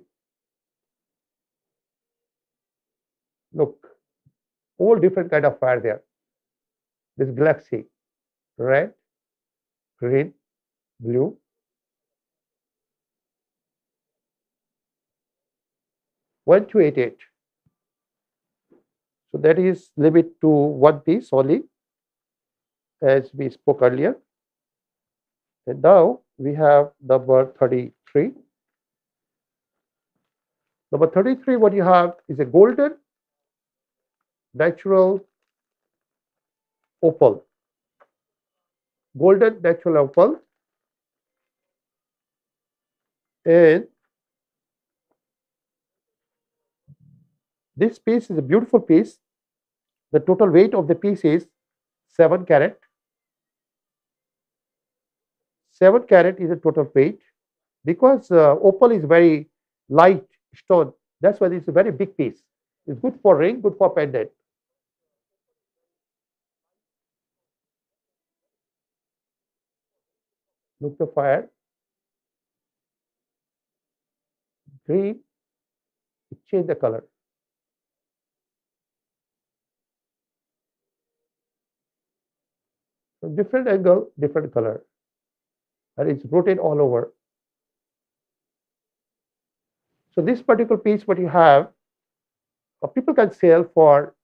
look, all different kind of fire there. This galaxy, red, green, blue. One two eight eight. So that is limit to one piece only, as we spoke earlier. And now we have number 33. Number 33, what you have is a golden natural opal. Golden natural opal. And this piece is a beautiful piece. The total weight of the piece is 7 carat. 7 carat is the total weight. Because opal is very light stone, that's why it's a very big piece. It's good for ring, good for pendant. Look the fire. Green, it change the color. From different angle, different color. And it's rotated all over. So this particular piece, what you have, People can sell for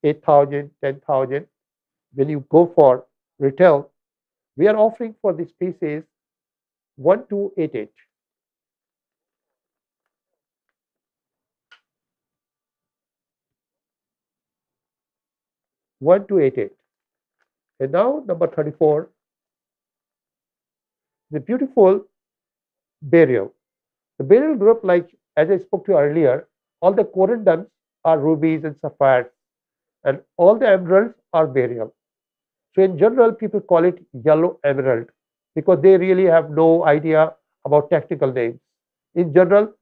8,000, 10,000. When you go for retail, we are offering for this piece is 1288. 1288. And now number 34, the beautiful beryl. The beryl group, like as I spoke to you earlier, all the corundums are rubies and sapphires, and all the emeralds are beryl. So in general, people call it yellow emerald because they really have no idea about technical names. In general,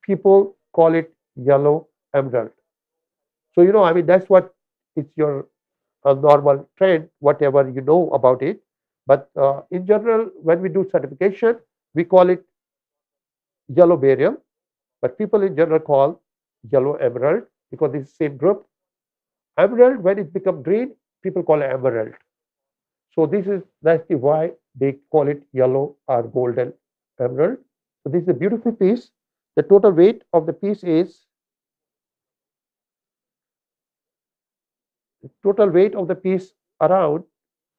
people call it yellow emerald. So I mean that's what it's your normal trend, whatever you know about it. But in general, when we do certification, we call it yellow beryl, but people in general call yellow emerald because it's the same group. Emerald, when it becomes green, people call it emerald. So that's the why they call it yellow or golden emerald. So this is a beautiful piece. The total weight of the piece is 'around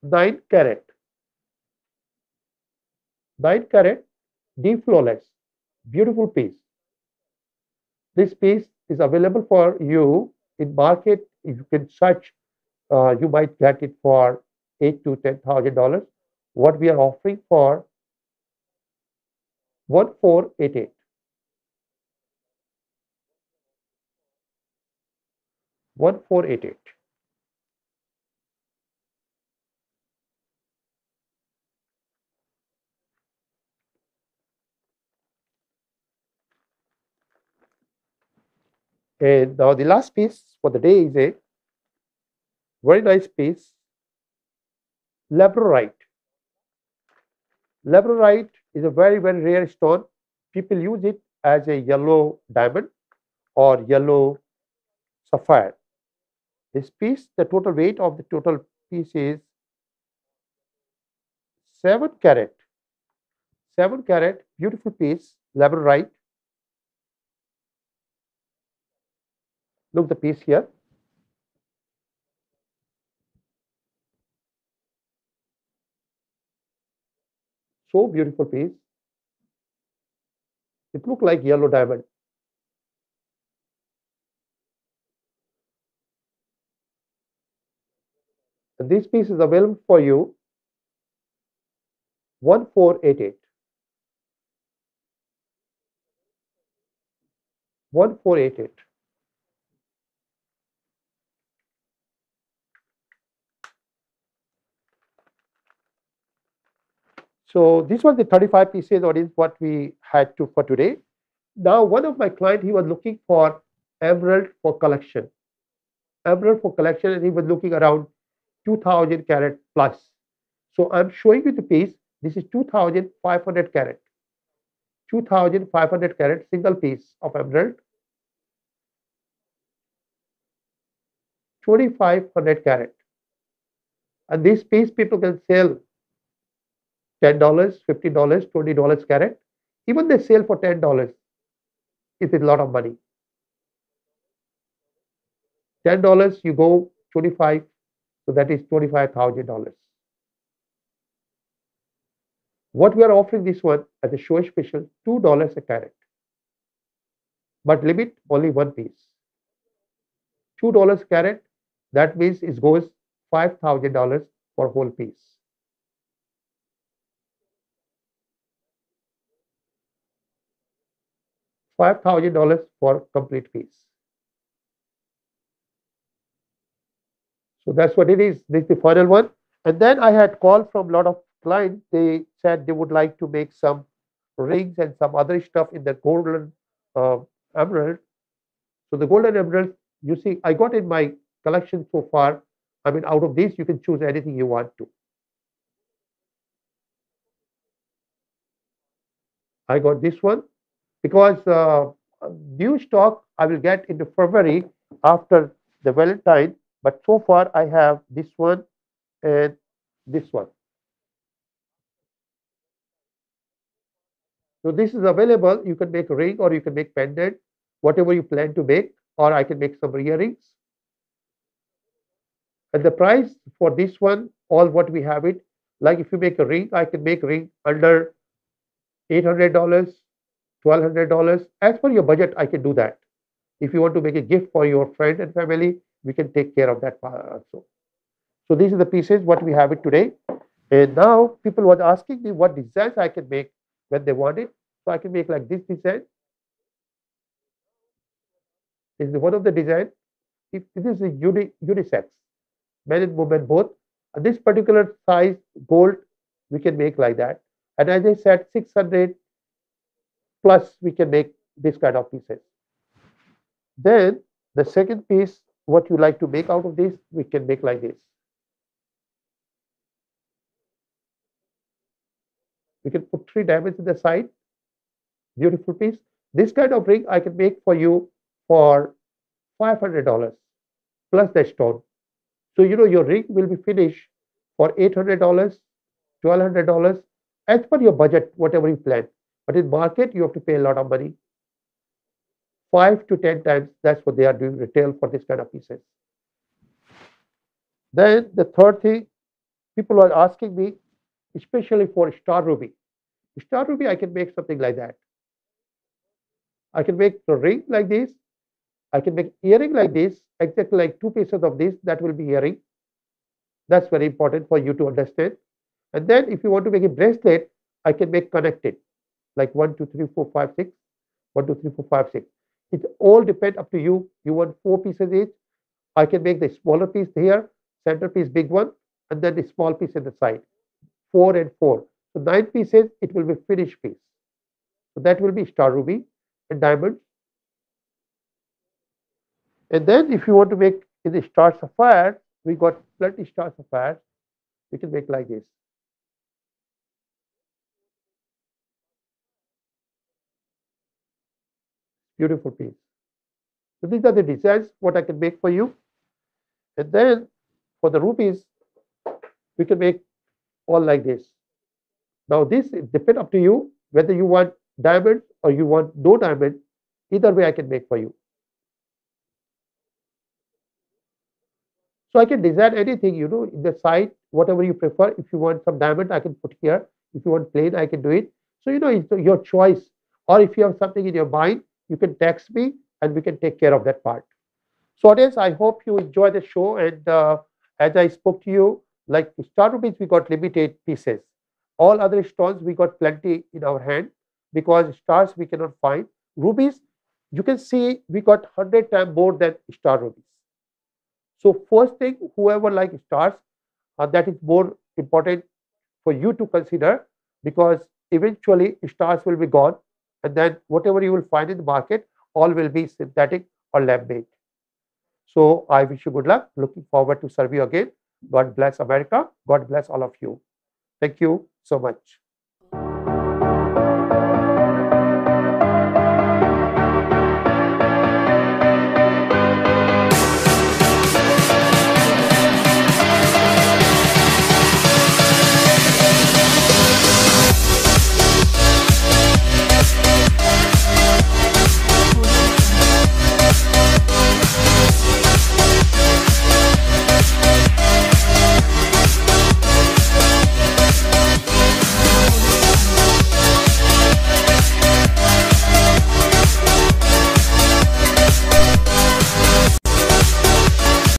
9 carat. 9 carat, deep flawless, beautiful piece. This piece is available for you in market. If you can search, you might get it for $8,000 to $10,000. What we are offering for 1488. 1488. And now the last piece for the day is a very nice piece, labradorite. Labradorite is a very, very rare stone. People use it as a yellow diamond or yellow sapphire. This piece, the total weight of the total piece is 7 carat. 7 carat, beautiful piece, labradorite. Look the piece here. So beautiful piece. It looks like yellow diamond. And this piece is available for you 1488. 1488. So this was the 35 pieces audience what we had to for today. Now one of my client, he was looking for emerald for collection. Emerald for collection, and he was looking around 2000 carat plus. So I'm showing you the piece. This is 2500 carat. 2500 carat single piece of emerald. 2500 carat. And this piece people can sell $10, $15, $20 carat. Even they sell for $10. It is a lot of money. $10 you go 25, so that is $25,000. What we are offering this one as a show special, $2 a carat, but limit only one piece. $2 carat, that means it goes $5,000 for whole piece. $5,000 for complete piece. So that's what it is. This is the final one. And then I had called from a lot of clients. They said they would like to make some rings and some other stuff in the golden emerald. So the golden emerald, you see, I got in my collection so far. I mean, out of this, you can choose anything you want to. I got this one because new stock I will get into February after the Valentine. But so far, I have this one and this one. So this is available. You can make a ring or you can make pendant, whatever you plan to make. or I can make some earrings. And the price for this one, all what we have it, like if you make a ring, I can make ring under $800, $1,200. As per your budget, I can do that. If you want to make a gift for your friend and family, we can take care of that part also. So these are the pieces what we have it today. And now people were asking me what designs I can make when they want it. So I can make like this design. This is one of the design. If this is a unisex, men and women both. And this particular size gold, we can make like that. And as I said, 600 plus we can make this kind of pieces. Then the second piece, what you like to make out of this, we can make like this. We can put 3 diamonds in the side. Beautiful piece. This kind of ring I can make for you for $500 plus the stone. So you know your ring will be finished for $800, $1,200 as per your budget, whatever you plan. But in market, you have to pay a lot of money. 5 to 10 times, that's what they are doing retail for this kind of pieces. Then the third thing, people are asking me, especially for star ruby. Star ruby, I can make something like that. I can make a ring like this. I can make earring like this, exactly like 2 pieces of this, that will be earring. That's very important for you to understand. And then if you want to make a bracelet, I can make connected, like 1, 2, 3, 4, 5, 6, 1, 2, 3, 4, 5, 6. It all depends up to you. You want 4 pieces each. I can make the smaller piece here, center piece big one, and then the small piece in the side. 4 and 4. So 9 pieces, it will be finished piece. So that will be star ruby and diamonds. And then if you want to make in the star sapphire, we got plenty star sapphire. We can make like this. Beautiful piece. So these are the designs what I can make for you. And then for the rupees, we can make all like this. Now this depends up to you whether you want diamond or you want no diamond. Either way I can make for you. So I can design anything, you know, in the side, whatever you prefer. If you want some diamond, I can put here. If you want plain, I can do it. So, you know, it's your choice. Or if you have something in your mind, you can text me and we can take care of that part. So, audience, I hope you enjoy the show. And as I spoke to you, like star rubies, we got limited pieces. All other stones, we got plenty in our hand because stars we cannot find. Rubies, you can see we got 100 times more than star rubies. So first thing, whoever like stars, that is more important for you to consider because eventually stars will be gone and then whatever you will find in the market, all will be synthetic or lab made. So I wish you good luck. Looking forward to serve you again. God bless America. God bless all of you. Thank you so much.